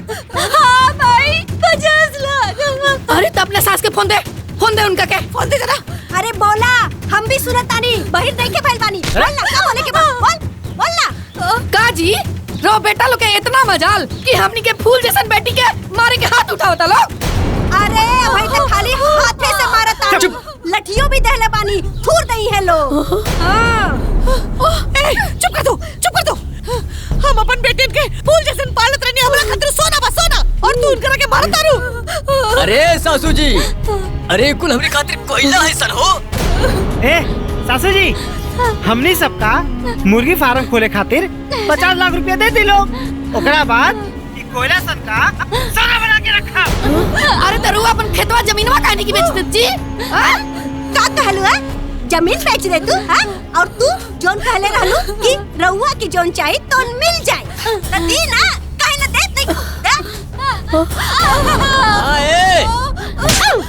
C: हाँ भाई 50 लाख।
A: अरे तो अपने सास के फोन दे उनका क्या?
F: फोन दे जरा।
V: अरे बोला हम भी सुनत तानी बहिर नहीं के फैल बानी। बोल ना क्या बोले के बोल ना।
A: का जी रो बेटा लोग के इतना मजाल कि हमनी के फूल जैसन बेटी के मारे के हाथ उठावता लोग।
V: अरे भाई तो खाली हाथे से मारता। लठियों भी दहले बानी थूर दई है लो।
F: चुप कर दो। हम अपन बेटिन के फूल जैसन पालत रहनी, हमरा खातिर सोना बा सोना और तू उनकरा के मारत तारू।
K: अरे सासू जी, अरे कुल हमरे खातिर कोयला है सन हो।
U: ए सासू जी, हमनी सबका मुर्गी फार्म खोले खातिर 50 लाख रुपया दे दी लोग। ओकरा बाद कोयला सन का सोना बना के रखा।
A: अरे तो रुआ अपन खेतवा जमीनवा काहे की बेच देत जी?
V: का कहलू है? जमीन बेच दे तू? और तू जोन कहले रहलू कि रउआ की जोन चाहिए तो मिल जाए तो दी ना, काहे ना दे नहीं।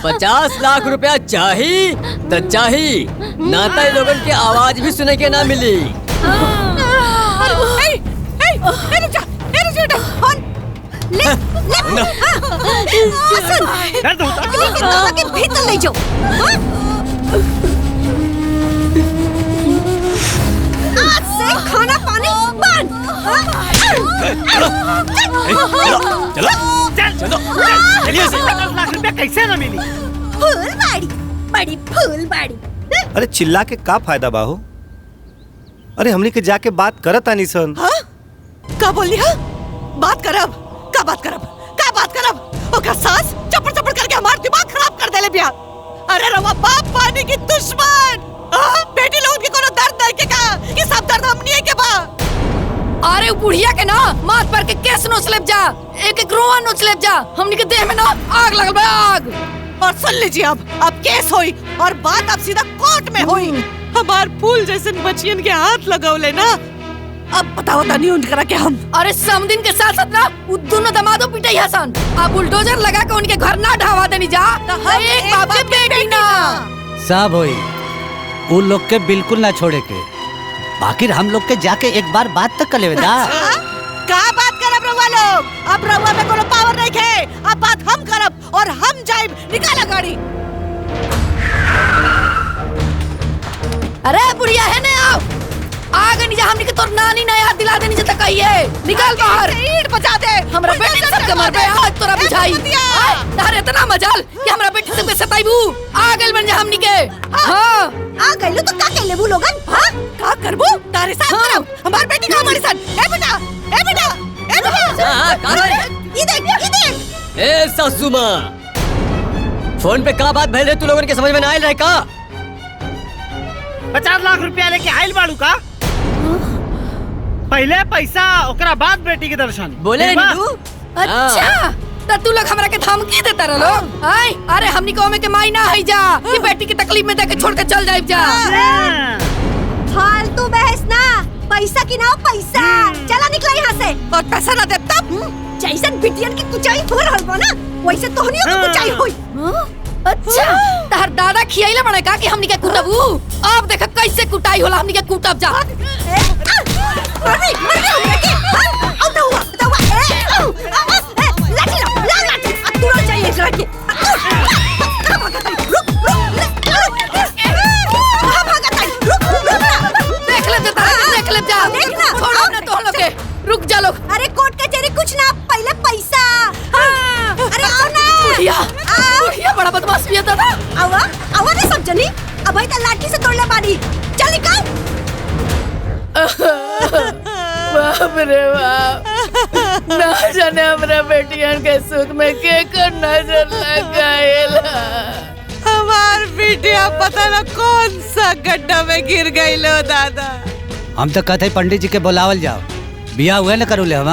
K: 50 लाख रुपया चाहिए तो चाहिए, नाता लोगन की आवाज भी सुने के ना मिली।
V: भीतर ले जाओ। आज से खाना पानी बंद।
U: चलो चलिए। 50 लाख रुपया कैसे ना मिली?
V: फूलबाड़ी बड़ी फूलबाड़ी।
D: अरे चिल्ला के का फायदा बाहो? अरे हमनी के जाके बात करत आनी सन।
F: का बोली? बात करब का बात करब? ओकर सास चपड़ करके हमार दिमाग खराब कर देले बिया। अरे रवा बाप पानी की दुश्मन। बेटी लोगन के कोनो दर्द नहीं के का कि सब दर्द हमनी के बा।
A: अरे बुढ़िया के ना माथ पर के केस नोच लेब जा, एक रोआ नोच लेब जा। हमनी के देह में ना आग लगल बा आग।
F: और सुन लीजिए अब केस होई और बात अब सीधा कोर्ट में होई। हमार फूल जैसे बचियन के हाथ लगावले ना, अब बताओ तानी उनकरा के हम।
A: अरे समदिन के साथ साथ ना वो दोनों दमादो पिटाई हसन। अब बुलडोजर लगा के उनके घर ना ढावा देनी जा। एक बाप के बेटी ना
H: सब होई, उन लोग के बिल्कुल ना छोड़े के। बाकी हम लोग के जाके एक बार बात तक कर लेवे दा।
F: का बात करब रउआ लोग? अब रउआ में कोनो पावर नहीं है। अब बात हम करब और हम जाइब। निकाला गाड़ी।
A: अरे बुढ़िया है ने आओ आगे नहीं जा। हमनी के तोर नानी ना याद दिला देनी जता कहिए। निकाल बाहर।
F: ईंट बजा दे।
A: हमरा बेटी सब के मर पे आज तोरा बुझाई। तारे इतना मजाल कि हमरा बेटी सब के सताइबू। आ गेल बन जा हमनी के। हां
V: आ गइलो तो का कहले वो लोगन? हां
F: का करबू? तारे साथ करब। हमार बेटी का हमारे साथ। ए बेटा
V: ई देख।
K: ए सासू माँ, फोन पे का बात भइल रहे तू लोगन के समझ में ना आइल रहे का?
U: 50 लाख रुपया लेके आइल बाड़ू का? पहले पैसा ओकरा बाद बेटी के दर्शन
K: बोले नीलू।
A: अच्छा तो तू लोग हमरा के धमकी देता रहो। अरे हमनी को में के माई ना है जा कि बेटी की तकलीफ में देके छोड़ के चल जाइब जा।
V: फालतू बहस ना, पैसा की ना पैसा। चला निकला यहाँ से। और पैसा ना दे तब जैसन बिटियन की कुचाई हो रहल बा ना वैसे तोहनियों की कुचाई होई।
A: अच्छा तार दादा खियाइले बड़े का कि हमनी के कुटबू। अब देख कैसे कुटाई होला हमनी के कुटब जा।
V: मरनी हमने के आओ दउआ लाठी ला लाठी तुरंत चाहिए एकरा के। रुक
A: देख ले जा छोड़ो ना तो लोग के रुक जा लोग।
V: अरे कोर्ट कचहरी कुछ ना पहले पैसा। अरे आओ ना
A: बुढ़िया बड़ा बदमाश भी है दादा।
V: आवा ना सब जनी अब भाई तो लाठी से तोड़ले बानी। चल निकल।
A: बाप रे बाप ना जाने हमरा बेटियन के सुख में के कर नजर लगाएला।
F: हमार बेटिया पता ना कौन सा गड्ढा में गिर गई लो दादा।
H: हम तो कहते पंडित जी के बुलावल जाओ बिया हुए न करू ले हम।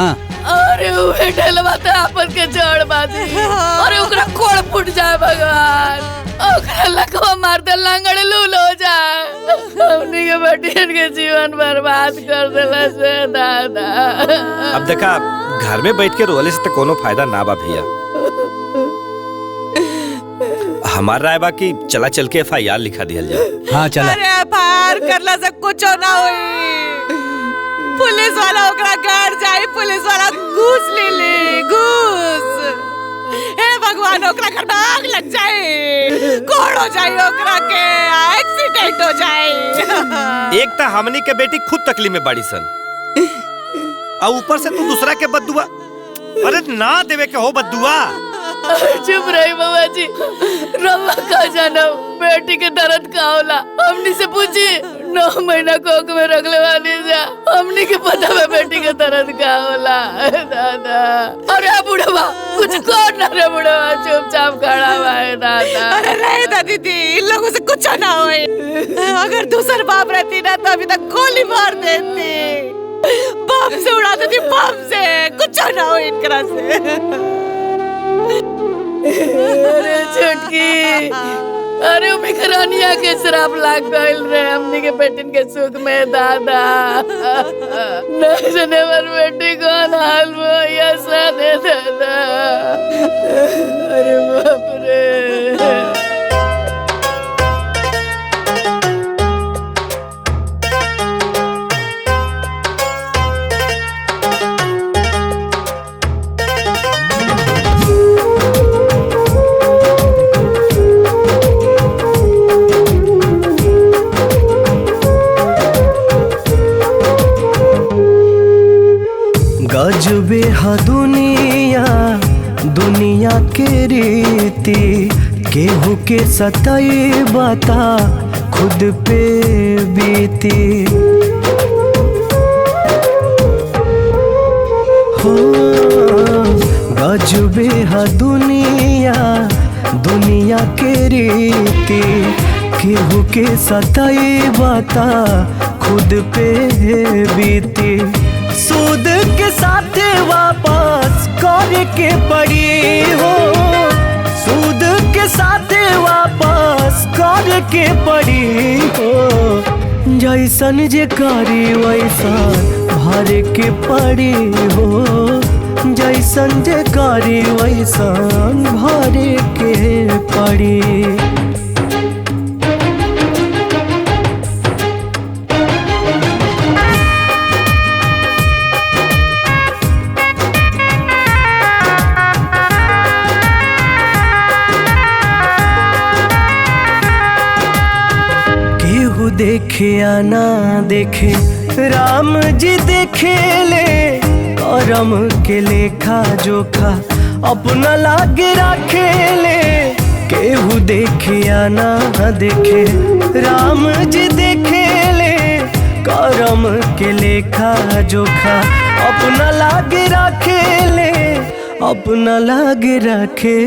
A: अरे उहे ढेलवा त आपन के जड़ बाजी। अरे ओकरा कोड़ फूट जाए भगवान। ओकरा लकवा मार दे लंगड़ लूल हो जाए। हमनी के बेटियन के जीवन बर्बाद कर देला से दादा।
D: अब देखा घर में बैठ के रोले से तो कोनो फायदा ना बा भैया। हमार राय बा कि चला चल के FIR लिखा दिया जाए।
H: हाँ चला।
F: अरे FIR करला से कुछ ना होई। पुलिस वाला ओकरा घर जाई पुलिस वाला घूस ले घूस। हे भगवान ओकरा घर में आग लग जाए कोड़ हो जाए ओकरा के एक्सीडेंट हो जाए।
D: एक तो हमनी के बेटी खुद तकलीफ में बाड़ी सन और ऊपर से तू दूसरा के बद्दुआ। अरे ना देवे के हो बद्दुआ।
A: चुप रही बाबा जी। रवा का जाना बेटी के दर्द का होला हमनी से पूछी। 9 महीना कोख में रखले वाली जा हमनी के पता है बेटी के दर्द का होला दादा। अरे बुढ़वा कुछ कर ना रे बुढ़वा चुपचाप खड़ा हुआ है दादा।
F: अरे नहीं दादी दी इन लोगों से कुछ ना होए। अगर दूसर बाप रहती ना तो अभी तक गोली मार देती बम से उड़ा देती बम से। कुछ ना हो इनकरा से।
A: अरे छुटकी अरे मिखरानिया के शराब लाग गइल रे हमनी के बेटिन के सुख में दादा। नहीं जाने पर बेटी कौन हाल में या सादे दादा। अरे बाप रे।
Q: गजबे हा दुनिया के रीति केहू के सताई बता खुद पे बीती। हो गजबे हा दुनिया के रीति केहू के सताई बता खुद पे बीती। सूद के साथ वापस करके पड़ी हो सूद के साथ वापस करके पड़ी हो। जैसन जे करी वैसन भर के पड़ी हो जैसन जे करी वैसन भर के पड़ी। देखे या ना देखे राम जी देखे ले करम के लेखा जोखा अपना लागे रखे ले। केहू देखे या ना देखे राम जी देखे ले करम के लेखा जोखा अपना लागे रखे ले अपना लागे रखे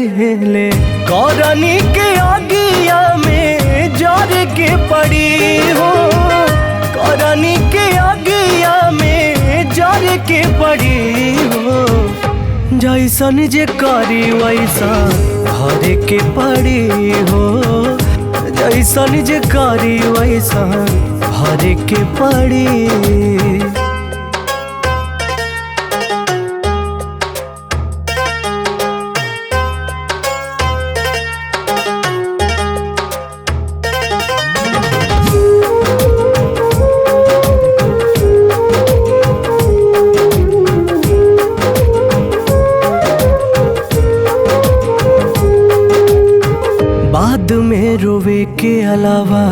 Q: ले। करनी के आगिया में जर के पड़ी हो करनी के आगिया में जर के पड़ी हो। जैसन जे करी वैसन भर के पड़ी हो जैसन जे करी वैसन भर के पड़ी। बाद में रोवे के अलावा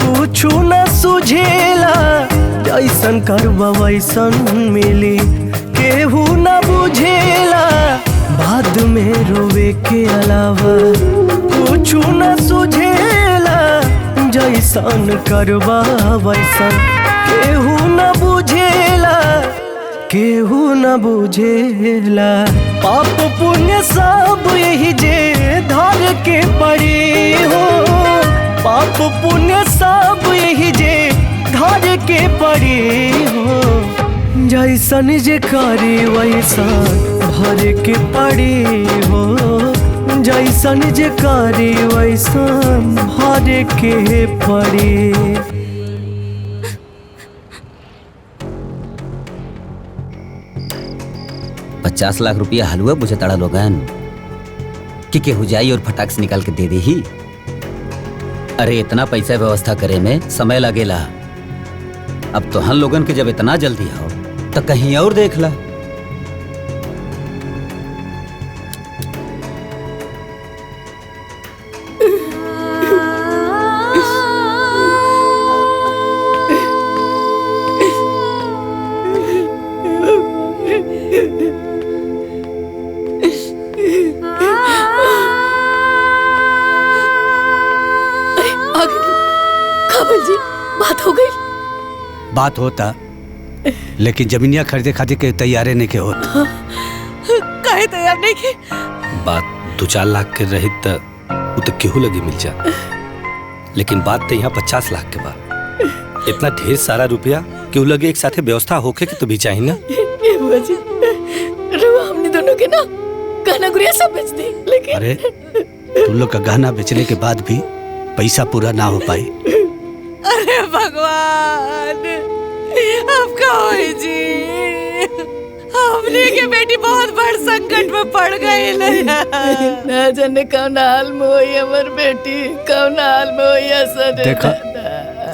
Q: कुछ न सुझेला, जैसन करबा वैसन मिली केहू न बुझेला। बाद में रोवे के अलावा कुछ न सुझेला, जैसन करबा वैसन केहू न बुझेला, केहू न बुझेला। पाप पुण्य सब यही जे धर के पड़ी हो, पाप पुण्य सब यही जे धर के पड़ी हो। जैसन जे करी वैसन भर के पड़ी हो, जैसन जे करी वैसन भर के पड़ी।
I: 50 लाख रुपया हलवा बुझे तड़ा लोगन कि केहू जाई और फटाक से निकाल के दे दे ही। अरे इतना पैसा व्यवस्था करे में समय लगेला। अब तो हम लोगन के जब इतना जल्दी हो तो कहीं और देख ला।
H: बात होता लेकिन जमीनिया खरीदे खातिर के तैयारे नहीं के होता।
F: काहे तैयार नहीं के?
D: बात 2-4 लाख के रही तो वो तो केहू लगी मिल जा, लेकिन बात तो यहाँ 50 लाख के बाद इतना ढेर सारा रुपया केहू लगे एक साथे व्यवस्था होके के तो भी चाहिए ना।
O: ये बुआ जी, रुआ हमने दोनों के ना गहना गुड़िया सब बेच दी, लेकिन
H: अरे तुम लोग का गहना बेचने के बाद भी पैसा पूरा ना हो पाई।
F: अरे भगवान, अब का होई जी? हमने के बेटी बहुत बड़ संकट में पड़ गई
O: ना जाने कौन हाल में होई हमर बेटी, कौन हाल में होई असर।
H: देखा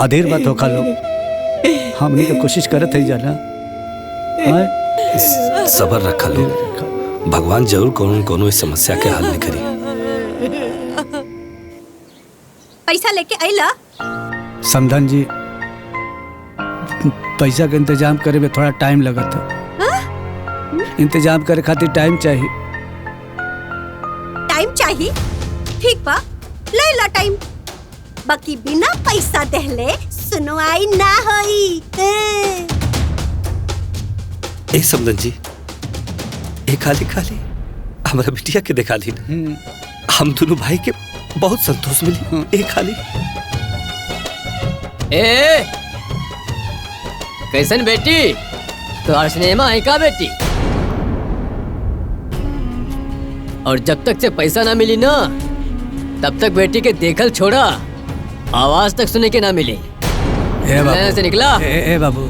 H: अधेर बात होखा लोग, हमने तो कोशिश करत है जाना।
D: सबर रखा लोग, भगवान जरूर कोनो इस समस्या के हल निकली।
V: पैसा लेके आइला?
H: समधन जी, पैसा के इंतजाम करे में थोड़ा टाइम लगा था। इंतजाम करे खातिर टाइम चाहिए।
V: टाइम चाहिए? ठीक बा, ले ला टाइम। बाकी बिना पैसा देहले सुनवाई ना होई।
D: ए समधन जी, ए खाली हमारा बिटिया के दिखा दी, हम दोनों भाई के बहुत संतोष मिली। ए खाली
K: ए कैसन बेटी तो सिनेमा है का बेटी? और जब तक से पैसा ना मिली ना तब तक बेटी के देखल छोड़ा, आवाज तक सुने के ना मिली। से निकला।
H: ए बाबू,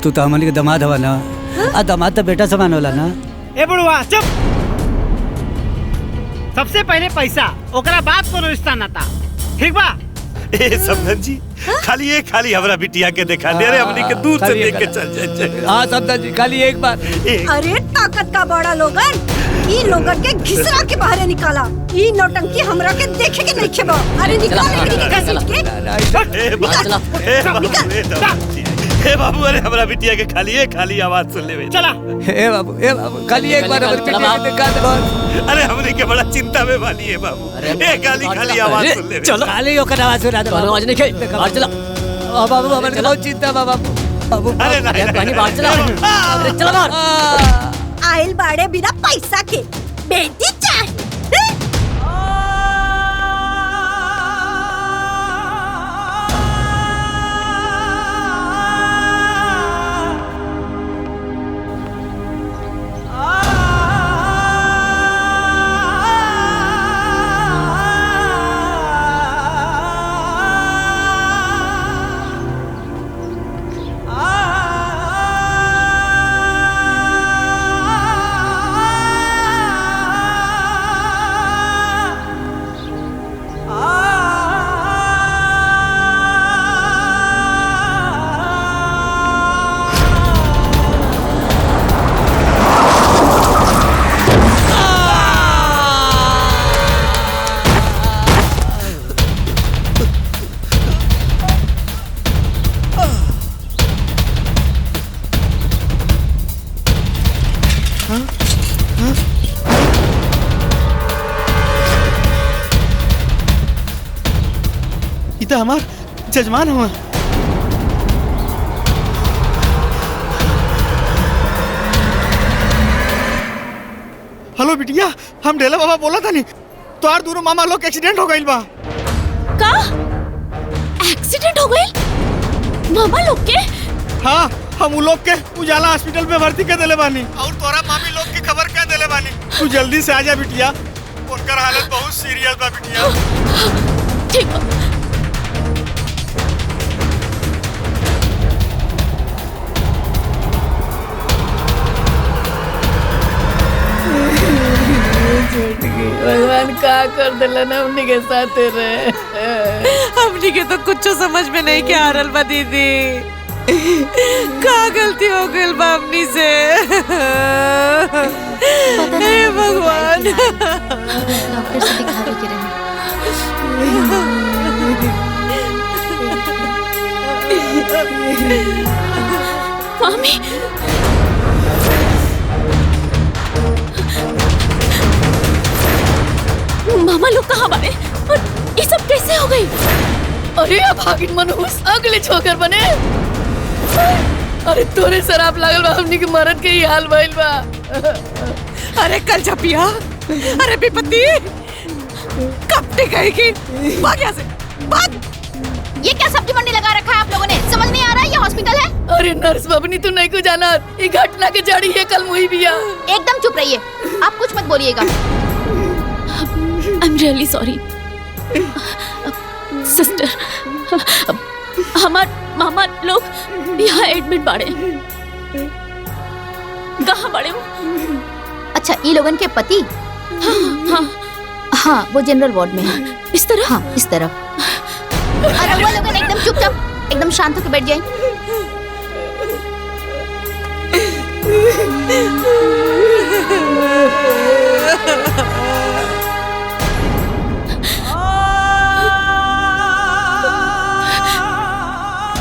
H: तू तो हमारे के दामाद हवा ना। आ दामाद तो बेटा समान होला ना।
U: ए बुढ़वा चुप। सबसे पहले पैसा, ओकरा बाद कोनो रिश्ता नाता, ठीक बा?
D: ए समधन जी, खाली हमरा बिटिया के दिखा दे। अरे हमनी के दूर से देख के चल जाए।
H: हां समधन जी, खाली एक बार।
V: अरे ताकत का बड़ा लोगन, ई लोगन के घिसरा के बाहर निकाला। ई नौटंकी हमरा के देखे के नहीं खेबा। अरे निकाल
D: हे बाबू, अरे हमरा बिटिया के खाली आवाज सुन ले।
U: चला
H: हे बाबू खाली एक बार हमरी बिटिया के दिखा दे।
D: अरे हमनी के बड़ा चिंता में वाली है बाबू। ए खाली आवाज सुन ले।
H: चलो खाली ओकर आवाज सुना दे।
K: आवाज नहीं खे, बाहर चला।
H: बाबू हमरे के बहुत चिंता बा बाबू।
D: अरे नहीं
K: बाहर चला। अरे चला बाहर।
V: आइल बाड़े बिना पैसा के, बेटी चाहिए।
U: इता हमार जजमान हुआ। हेलो बिटिया, हम ढेला बाबा बोला था नहीं तोहार दोनों मामा लोग एक्सीडेंट हो गइल बा।
O: का एक्सीडेंट हो गई मामा लोग के?
U: हाँ, हम उ लोग के उजाला हॉस्पिटल में भर्ती कर देले बानी और तोरा मामी लोग की खबर कर देले बानी। तू जल्दी से आ जा बिटिया, उनकर हालत बहुत सीरियस बा बिटिया।
O: ठीक बा।
A: भगवान का कर दिलन हमनी के साथ रहे।
M: हमनी के तो कुछ समझ में नहीं के आ रहल बा दीदी। का गलती हो गइल बा हमनी से? हे भगवान।
E: डॉक्टर से दिखावे के रहे।
O: मामी मामा लोग कहाँ बारे? और ये सब कैसे हो गई?
A: अरे भागिन मनहूस अगले छोकर बने। अरे तोरे शराब लागल बा, हमनी के मरद के ही हाल भइल बा।
M: अरे कल छपिया, अरे विपत्ति कब टिकेगी? भाग यहाँ से, भाग।
E: ये क्या सब्जी मंडी लगा रखा है आप लोगों ने? समझ नहीं आ रहा ये हॉस्पिटल है?
A: अरे नर्स बबनी तू नहीं को जाना, ये घटना के जड़ी है कल मुही बिया।
E: एकदम चुप रहिए, आप कुछ मत बोलिएगा।
O: I am really sorry sister. हमार मामा लोग यहाँ एडमिट बाड़े। कहाँ बाड़े वो?
E: अच्छा, ये लोगन के पति?
O: हाँ
E: हाँ, वो जनरल वार्ड में है।
O: इस तरह?
E: हाँ, इस तरफ। अरे वो लोगन एकदम चुपचाप, एकदम शांत होकर बैठ जाएं।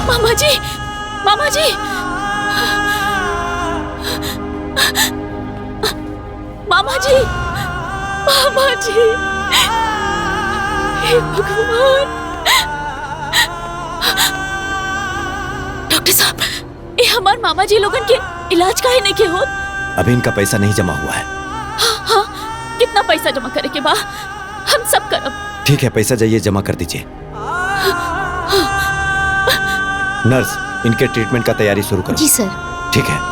O: मामा जी, मामा जी, मामा जी, मामा जी, हे भगवान। डॉक्टर साहब, ये हमारे मामा जी लोगन के इलाज काहे नहीं के होत?
L: अभी इनका पैसा नहीं जमा हुआ है।
O: हाँ, कितना पैसा जमा करे के बा? हम सब करब।
L: ठीक है, पैसा जाइए जमा कर दीजिए। नर्स, इनके ट्रीटमेंट का तैयारी शुरू करो।
E: जी सर।
L: ठीक है।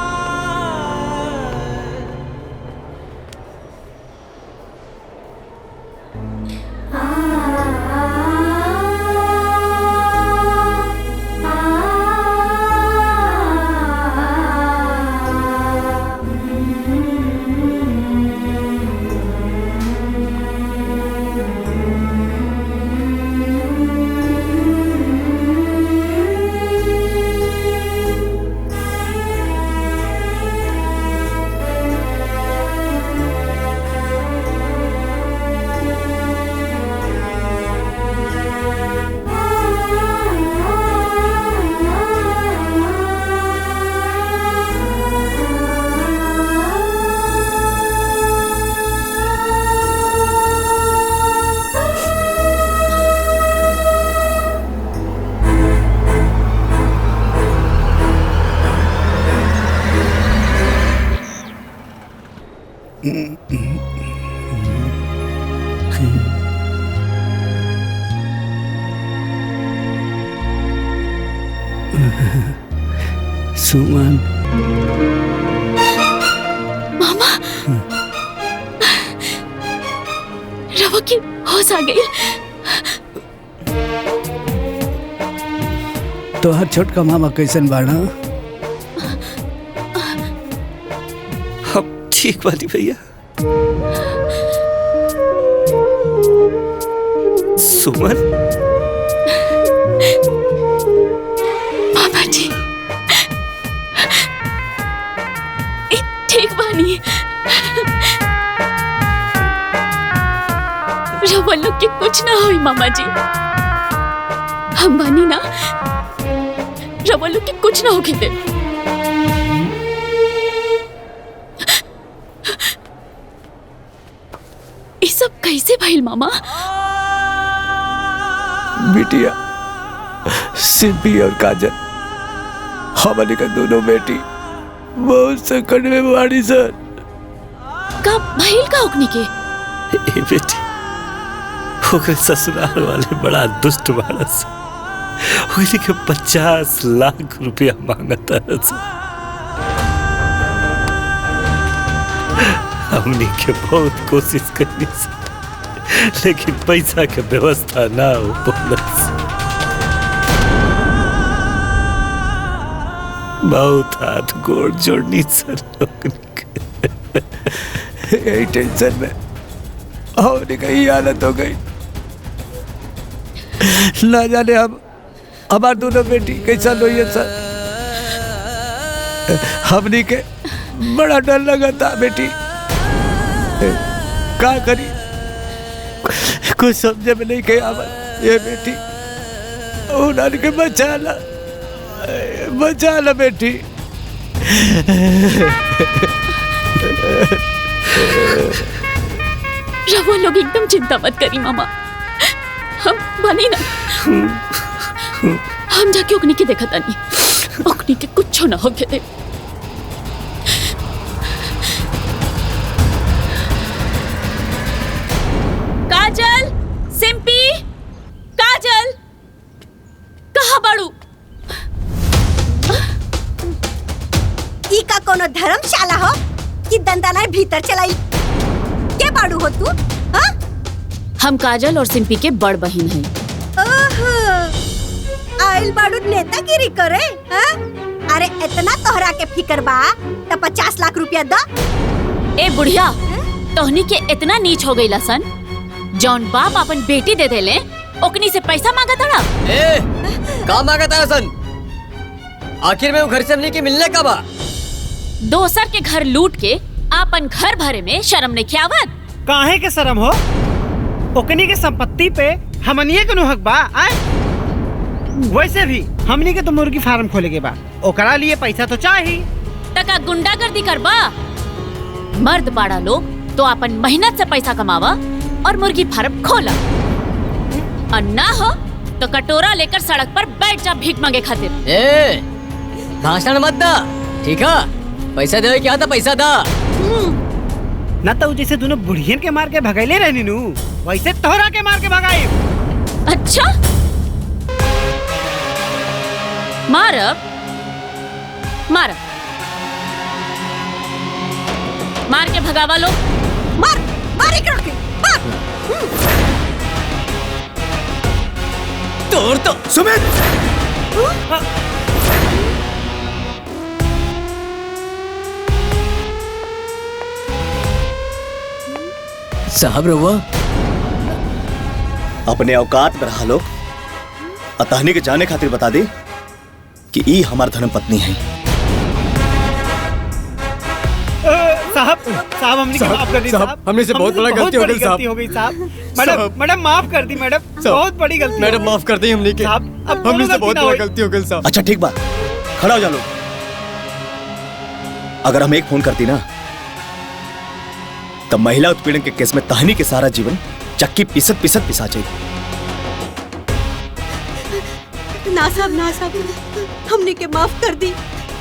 Q: सुमन,
O: मामा, रवा की होश आ गई।
Q: तोहर छोटका मामा कैसन बाड़ा?
D: अब ठीक बानी भैया। सुमन,
O: मामा जी ठीक बानी। रवा लोग के कुछ ना होई मामा जी, हम बानी ना, रवा लोग के कुछ ना होके दे। कैसे भइल मामा?
N: बिटिया सिंपी और काजल हमारे का दोनों बेटी बहुत संकट में बाड़ी सर।
O: का भइल का ओकनी के?
P: ए बेटी ओकरे ससुराल वाले बड़ा दुष्ट बारस, ओकरे के 50 लाख रुपया मांगता है। हमने के बहुत कोशिश करनी लेकिन पैसा के व्यवस्था ना हो पालस। बहुत हाथ गोड़ जोड़नी सर
N: यही टेंशन में हमने कहीं हालत हो गई। ना जाने हम हमार दोनों बेटी कैसा लोई सर। हमने के बड़ा डर लगा था बेटी, क्या करी कुछ समझे में नहीं गया। ये बेटी उन्होंने के बचा ला बेटी।
O: रवा लोग एकदम चिंता मत करी मामा, हम बनी ना। हम जाके ओकनी के देखा तानी, ओकनी के कुछ ना होके दे। काजल, सिंपी, काजल, कहाँ बाड़ू?
V: ई का कोनो धर्मशाला हो कि दंदाना भीतर चलाई? के बाड़ू हो तू? हाँ?
O: हम काजल और सिंपी के बड़ बहन हैं।
V: ओहो, आइल बाड़ू नेतागिरी करे? हाँ? अरे इतना तोहरा के फिकर बा तो 50 लाख रुपया दो।
O: ए बुढ़िया, तोहनी के इतना नीच हो गई सन, जौन बाप अपन बेटी दे देले ओकनी से पैसा मांगा तड़ा।
K: ए, का मांगा तारा सन? आखिर में वो घर से हमने के मिलने का बा?
O: दोसर के घर लूट के आपन घर भरे में शर्म नहीं खियावत?
U: काहे के शर्म हो? ओकनी के संपत्ति पे हमनिए के हक बा। वैसे भी हमनी के तो मुर्गी फार्म खोले के बा, ओकरा लिए पैसा तो चाहिए।
O: टका गुंडागर्दी करबा? मर्द बाड़ा लोग तो अपन मेहनत से पैसा कमावा और मुर्गी फार्म खोला, और ना हो तो कटोरा लेकर सड़क पर बैठ जा भीख मांगे खातिर।
K: ए, भाषण मत दा, ठीक है? पैसा दे क्या था, पैसा दा।
U: ना तो जैसे दोनों बुढ़ियन के मार के भगाइले रहनी नु, वैसे तोहरा के मार के भगाई।
O: अच्छा, मारब मारब, मार के भगावा लो।
V: मार मार के मार।
J: तोड़ तो सुमित।
K: साहब रहुआ
R: अपने औकात में रहा लोग, अतहनी के जाने खातिर बता दे कि ई हमार धर्म पत्नी है।
U: साहब हमने माफ कर दी साहब,
K: हमने से बहुत बड़ा गलती हो गई साहब।
U: हो गई साहब। मैडम माफ कर दी मैडम, बहुत बड़ी गलती।
K: मैडम माफ कर दी हमने के, हमने से बहुत बड़ा गलती हो गई साहब।
R: अच्छा ठीक बात, खड़ा हो जा लोग। अगर हम एक फोन करती ना तब महिला उत्पीड़न के केस में तहनी के सारा जीवन चक्की पिसत पिसत पिसा जाए।
V: ना साहब हमने के माफ कर दी,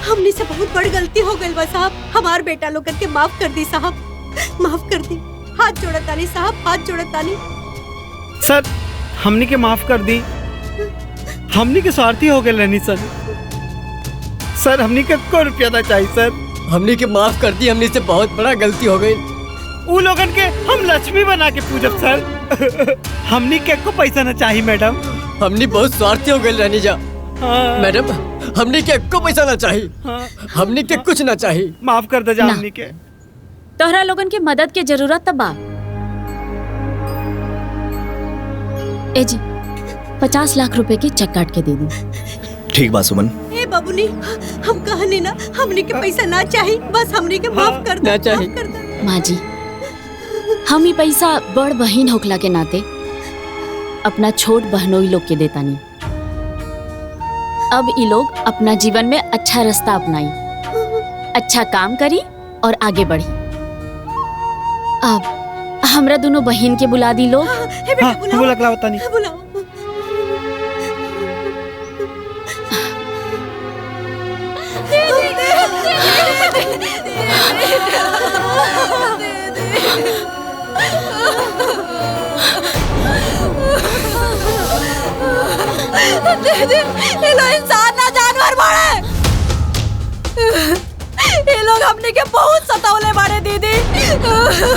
V: हमने से बहुत बड़ी गलती हो गई बा साहब। हमार बेटा लोग के माफ कर दी साहब, माफ कर दी। हाथ जोड़तानी साहब, हाथ जोड़तानी।
U: सर हमने के माफ कर दी, हमने के स्वार्थी हो गए रहनी सर। सर हमने के को रुपया ना चाहिए सर।
K: हमने के माफ कर दी, हमने से बहुत बड़ा गलती हो गई।
U: वो लोगन के हम लक्ष्मी बना के पूजब सर। हमने के को पैसा ना चाहिए मैडम।
K: हमने बहुत स्वार्थी हो गए रहनी जा। मैडम हमने के को पैसा ना चाहिए, हमने के कुछ ना चाहिए।
U: माफ कर दे जा हमने के।
O: तोहरा लोगन के मदद के जरूरत तब बा। ए जी 50 लाख रुपए की चेक काट के दे दी।
R: ठीक बात सुमन।
V: ए बाबूनी, हम कहनी ना हमने के पैसा ना चाहिए, बस हमने के माफ कर दे।
K: ना चाहिए
O: माँ जी, हम ही पैसा बड़ बहन होखला के नाते अपना छोट बहनोई लोग के देता नहीं। अब ये लोग अपना जीवन में अच्छा रास्ता अपनाई, अच्छा काम करी और आगे बढ़ी। अब
E: हमरा दोनों बहन के बुला दी लो।
U: हाँ, बुला के लाओ तनी।
V: बुलाओ।
A: दीदी, ये लोग इंसान ना जानवर बाड़े। ये लोग हमने के बहुत सतावले बाड़े दीदी।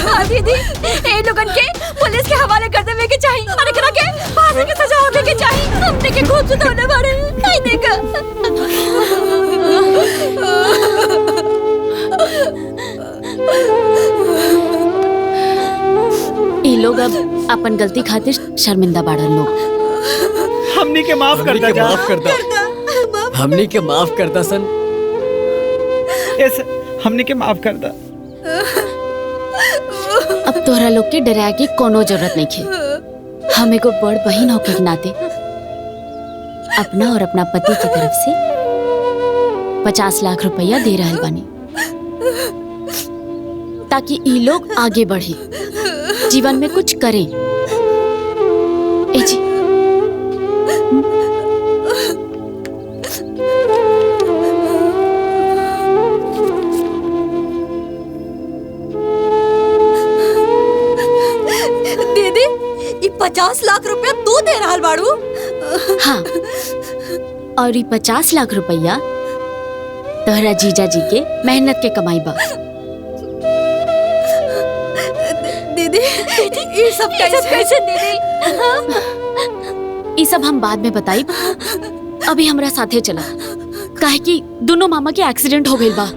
C: हाँ दीदी, ये लोगन के पुलिस के हवाले कर देवे के चाहिए और एकरा के फांसी की सजा होवे के चाहिए। हमने के खूब सतावले बाड़े। नहीं देखा।
E: ये लोग अब अपन गलती खातिर शर्मिंदा बाड़न लोग।
U: हमनी के माफ कर दे।
K: माफ कर दो। हमनी के माफ कर दा सन।
U: हमनी के माफ कर दा।
E: अब तोहरा लोग के डरा के कोनो जरूरत नहीं खे। हम एगो बड़ बहन होके के नाते अपना और अपना पति की तरफ से 50 लाख रुपया दे रहल बानी, ताकि ई लोग आगे बढ़े, जीवन में कुछ करें। ए जी,
A: दीदी, ये 50 लाख रुपया तू दे रहल बाड़ू?
E: हाँ, और ये 50 लाख रुपया तोहरा जीजा जी के मेहनत के कमाई बा।
A: दीदी, ये सब कैसे दीदी?
E: ये सब हम बाद में बताई। अभी हमरा साथे चला, काहे कि दोनों मामा के एक्सीडेंट हो गइल बा।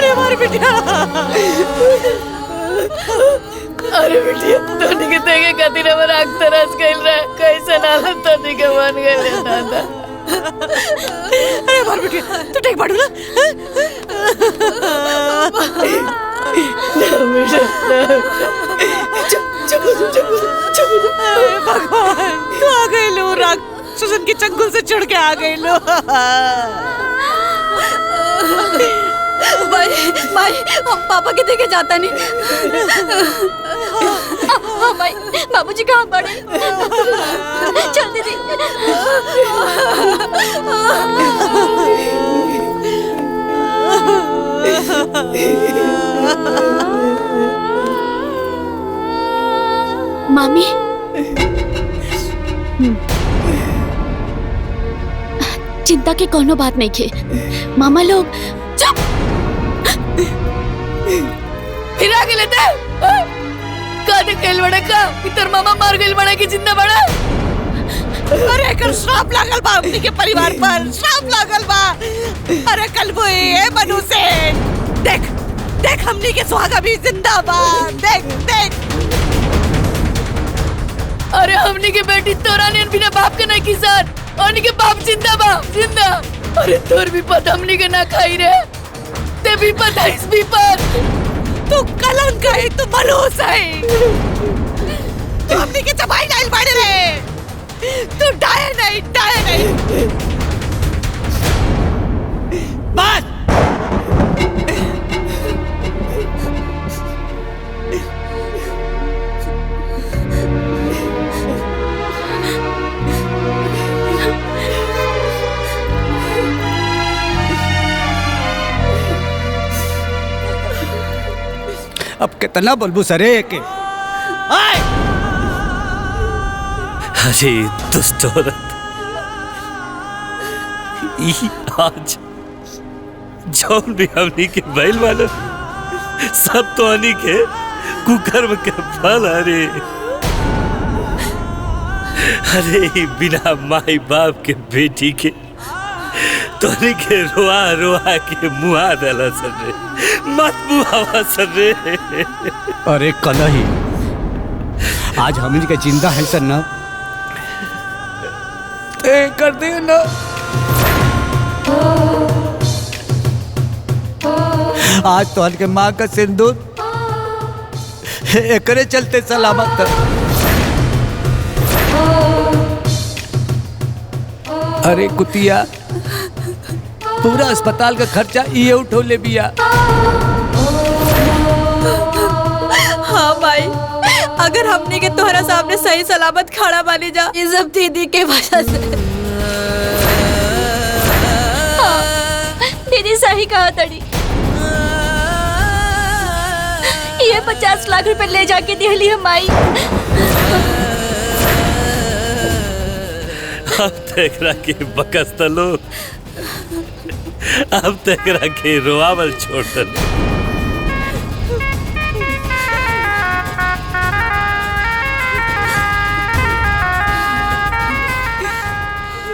A: हमारी बिटिया। अरे बिटिया, तोनी के देखे खातिर हमर आँख तरस गइल रहे। कैसे नालत तोनी के बन गइल दादा। अरे हमारी बिटिया, तू ठीक बाड़ू ना? भगवान, तू आ गई लो। राक्षसन के चंगुल से चढ़ के आ गई लो। भाई, हम पापा के देखे जाता नहीं।
C: हाँ भाई, बाबूजी कहाँ पड़े? चल दीदी।
E: मामी, चिंता के कोनो बात नहीं खे। मामा लोग
A: फिर आ गए लेते का देख गइल बड़ा का इतर मामा मार गइल बड़ा की जिंदा बड़ा। अरे कल श्राप लागल बा अपनी के परिवार पर, श्राप लागल बा। अरे कल वो ये बनू से देख देख हमनी के सुहागा भी जिंदा बा। देख देख, अरे हमनी के बेटी तोरा ने बिना बाप के नहीं की साथ, और के बाप जिंदा बा, जिंदा। अरे तोर भी पता हमनी के ना खाई रे, ते भी पता इस भी पर तू कलंक है, तू मलूस है। तू हमनी के चबाई डाल बाड़े रे, तू डाये नहीं। बस
H: अब कितना बोलबू सरे के?
P: अरे दुष्ट औरत, ई आज जौन भी हमनी के बैल वाला सब तो हनी के कुकर्म के फल। अरे बिना माई बाप के बेटी के तोरी के रोआ रोआ के मुआ डाला सर रे, मत मुआवा सर रे।
H: अरे कलही, आज हमनी के जिंदा है सर ना,
N: कर दे ना। आज तो हल्के माँ का सिंदूर एकरे चलते सलामत है। अरे कुतिया, पूरा अस्पताल का खर्चा ये उठो ले बिया।
G: हाँ भाई, अगर हमने के तोहरा सामने सही सलामत खड़ा बानी जा, ये सब दीदी के वजह से।
O: दीदी सही कहा तड़ी। ये 50 लाख रुपए ले जाके दिहली हम आई।
P: अब तेरा के बकस तलो, अब तेरा के रोआवल छोड़ तलो।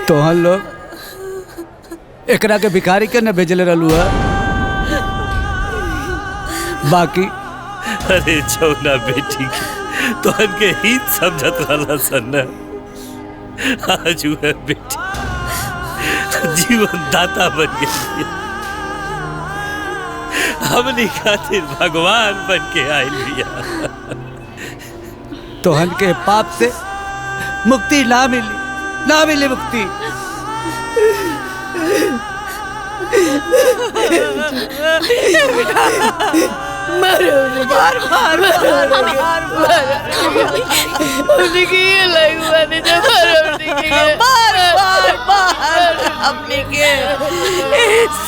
N: तो हम लोग एकरा के भिखारी के न भेजले रहलू है। बाकी
P: अरे जौना बेटी के तो के हित समझत रहला सन। आज वह बेटी जीवन दाता बन गई, हमनी खातिर भगवान बन के आइल बिया।
N: तोहन के पाप से मुक्ति ना मिली मुक्ति।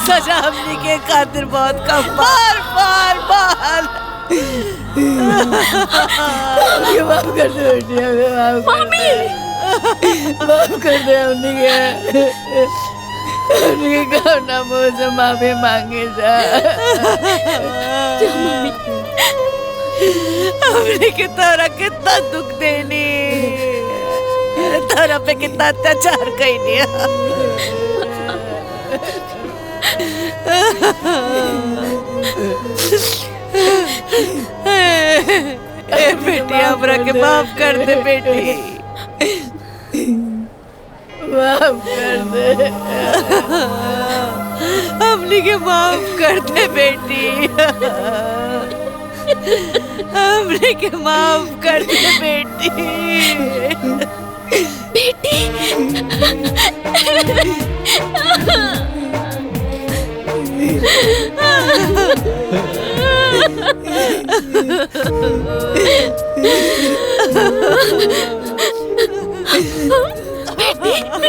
F: सजा हमने के खातिर बहुत कम। बार बार बार माफ कर दे माफ कर दे हमने के मुँह से माफी मांगे जा। हमने के तोरा कितना दुख देनी, तोरा पे कितना अत्याचार कईनी। बेटी हमरा के माफ कर दे बेटी, माफ कर दे, हमने के माफ कर दे बेटी, हमने के माफ कर दे बेटी।
O: बेटी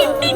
O: बेटी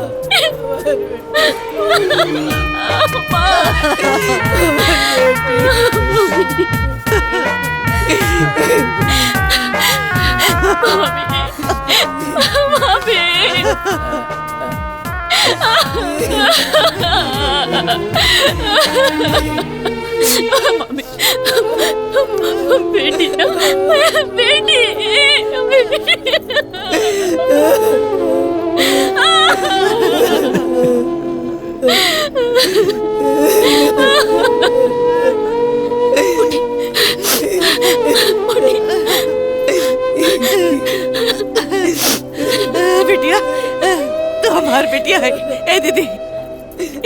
F: बिटिया, तो हमार बिटिया है। ए दीदी,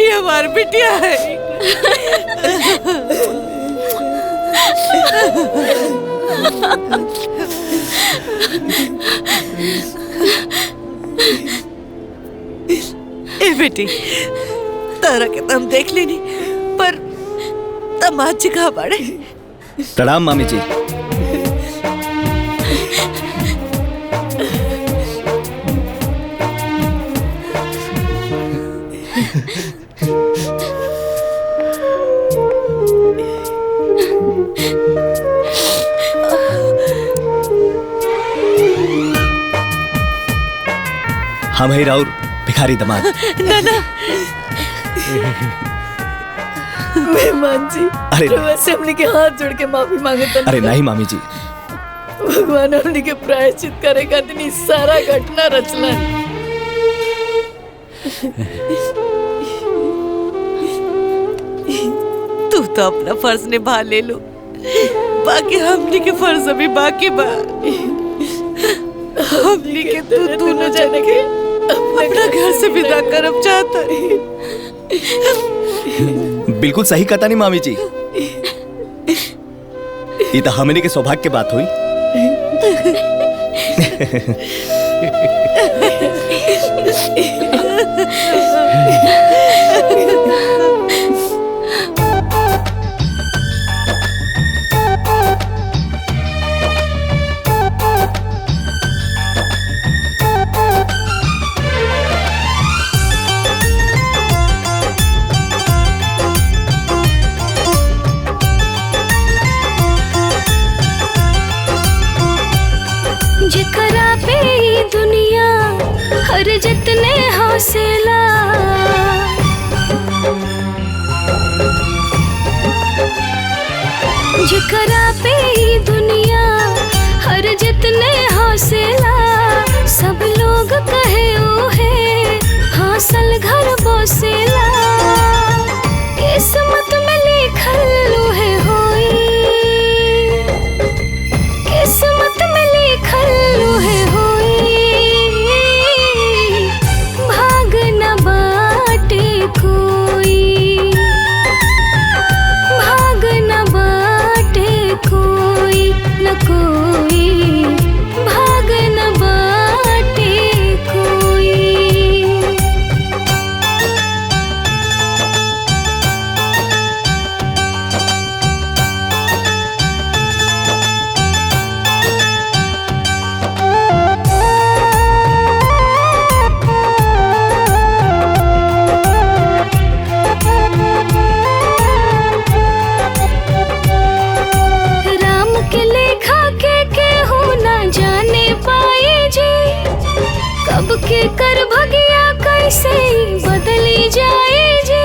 F: ये हमार बिटिया है। ए बेटी, तारा के तो हम देख लेनी, पर तमाची कहाँ पड़े।
R: प्रणाम मामी जी। हम ही राउर भिखारी दमाद।
G: नाना मेहमान जी,
R: अरे
G: वैसे हमने के हाथ जोड़ के माफी मांगे।
R: अरे नहीं मामी जी,
G: भगवान हमने के प्रायश्चित करे खातिर सारा घटना रचलन।
F: तू तो अपना फर्ज निभा ले लो, बाकी हमने के फर्ज अभी बाकी बा। हमने के तू दोनों जने के
M: अपना घर से विदा करब चाहता रही।
R: बिल्कुल सही कहता नहीं मामी जी, ये तो हमने के सौभाग्य की बात हुई।
T: जेकरा पे ई दुनिया हर जितने हौसला, जेकरा पे ई दुनिया हर जितने हौसला, सब लोग कहे ओ है हासिल घर बसेला। किस्मत में लिखल है होई, किस्मत में लिखल है होई, भाग न बाटे कोई, भाग न बाटे कोई न कोई, भाग न बाटे कोई। राम के लेखा के केहू ना जाने पाए जी, कब के कर भगिया कैसे बदली जाए जी।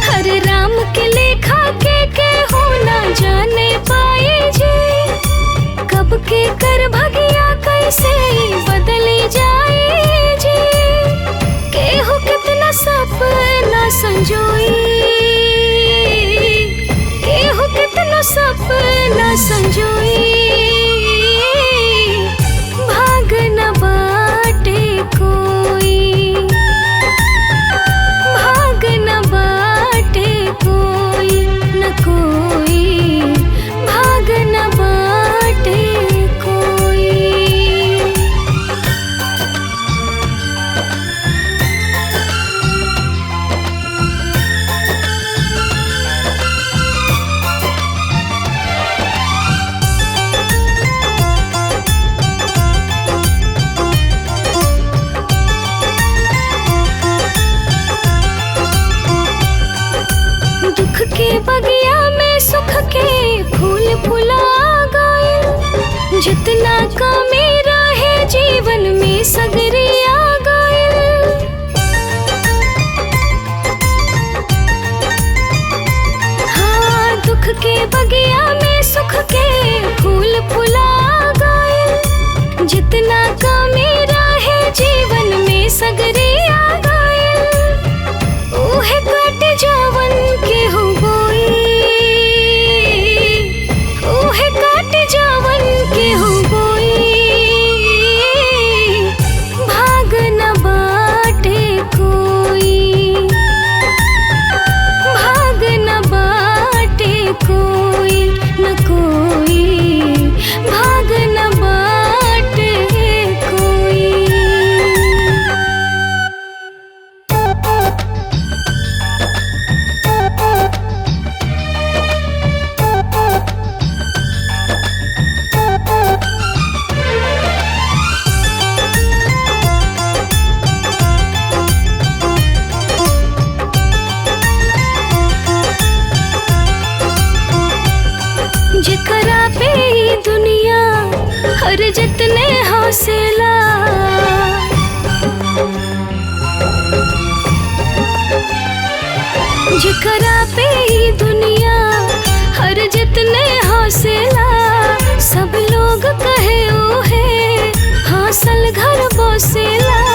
T: हरे राम के लेखा के केहू ना जाने पाए जी, कब के कर भगिया कैसे बदली जाए जी। केहू कितना सपना संजोई, केहू कितना सपना संजोई, भाग न बाटे कोई, भाग न बाटे कोई न कोई, भाग न बाटे कोई। दुख के बगिया में सुख के फूल फुला गए, जितना कमी रहे जीवन में सगरे आ गए। हाँ, दुख के बगिया में सुख के फूल फुला गए, जितना कमी रहे जीवन में सगरे आ गए। ऊहे कट जावन के हो बोई, ऊहे कट जावन के हो बोई, भाग न बाटे कोई, भाग न बाटे कोई न कोई, भाग न बाटे कोई। जेकरा पे ई दुनिया हर जितने हौसला, जेकरा पे ई दुनिया हर जितने हौसला, सब लोग कहे ओ है हासिल घर बसेला।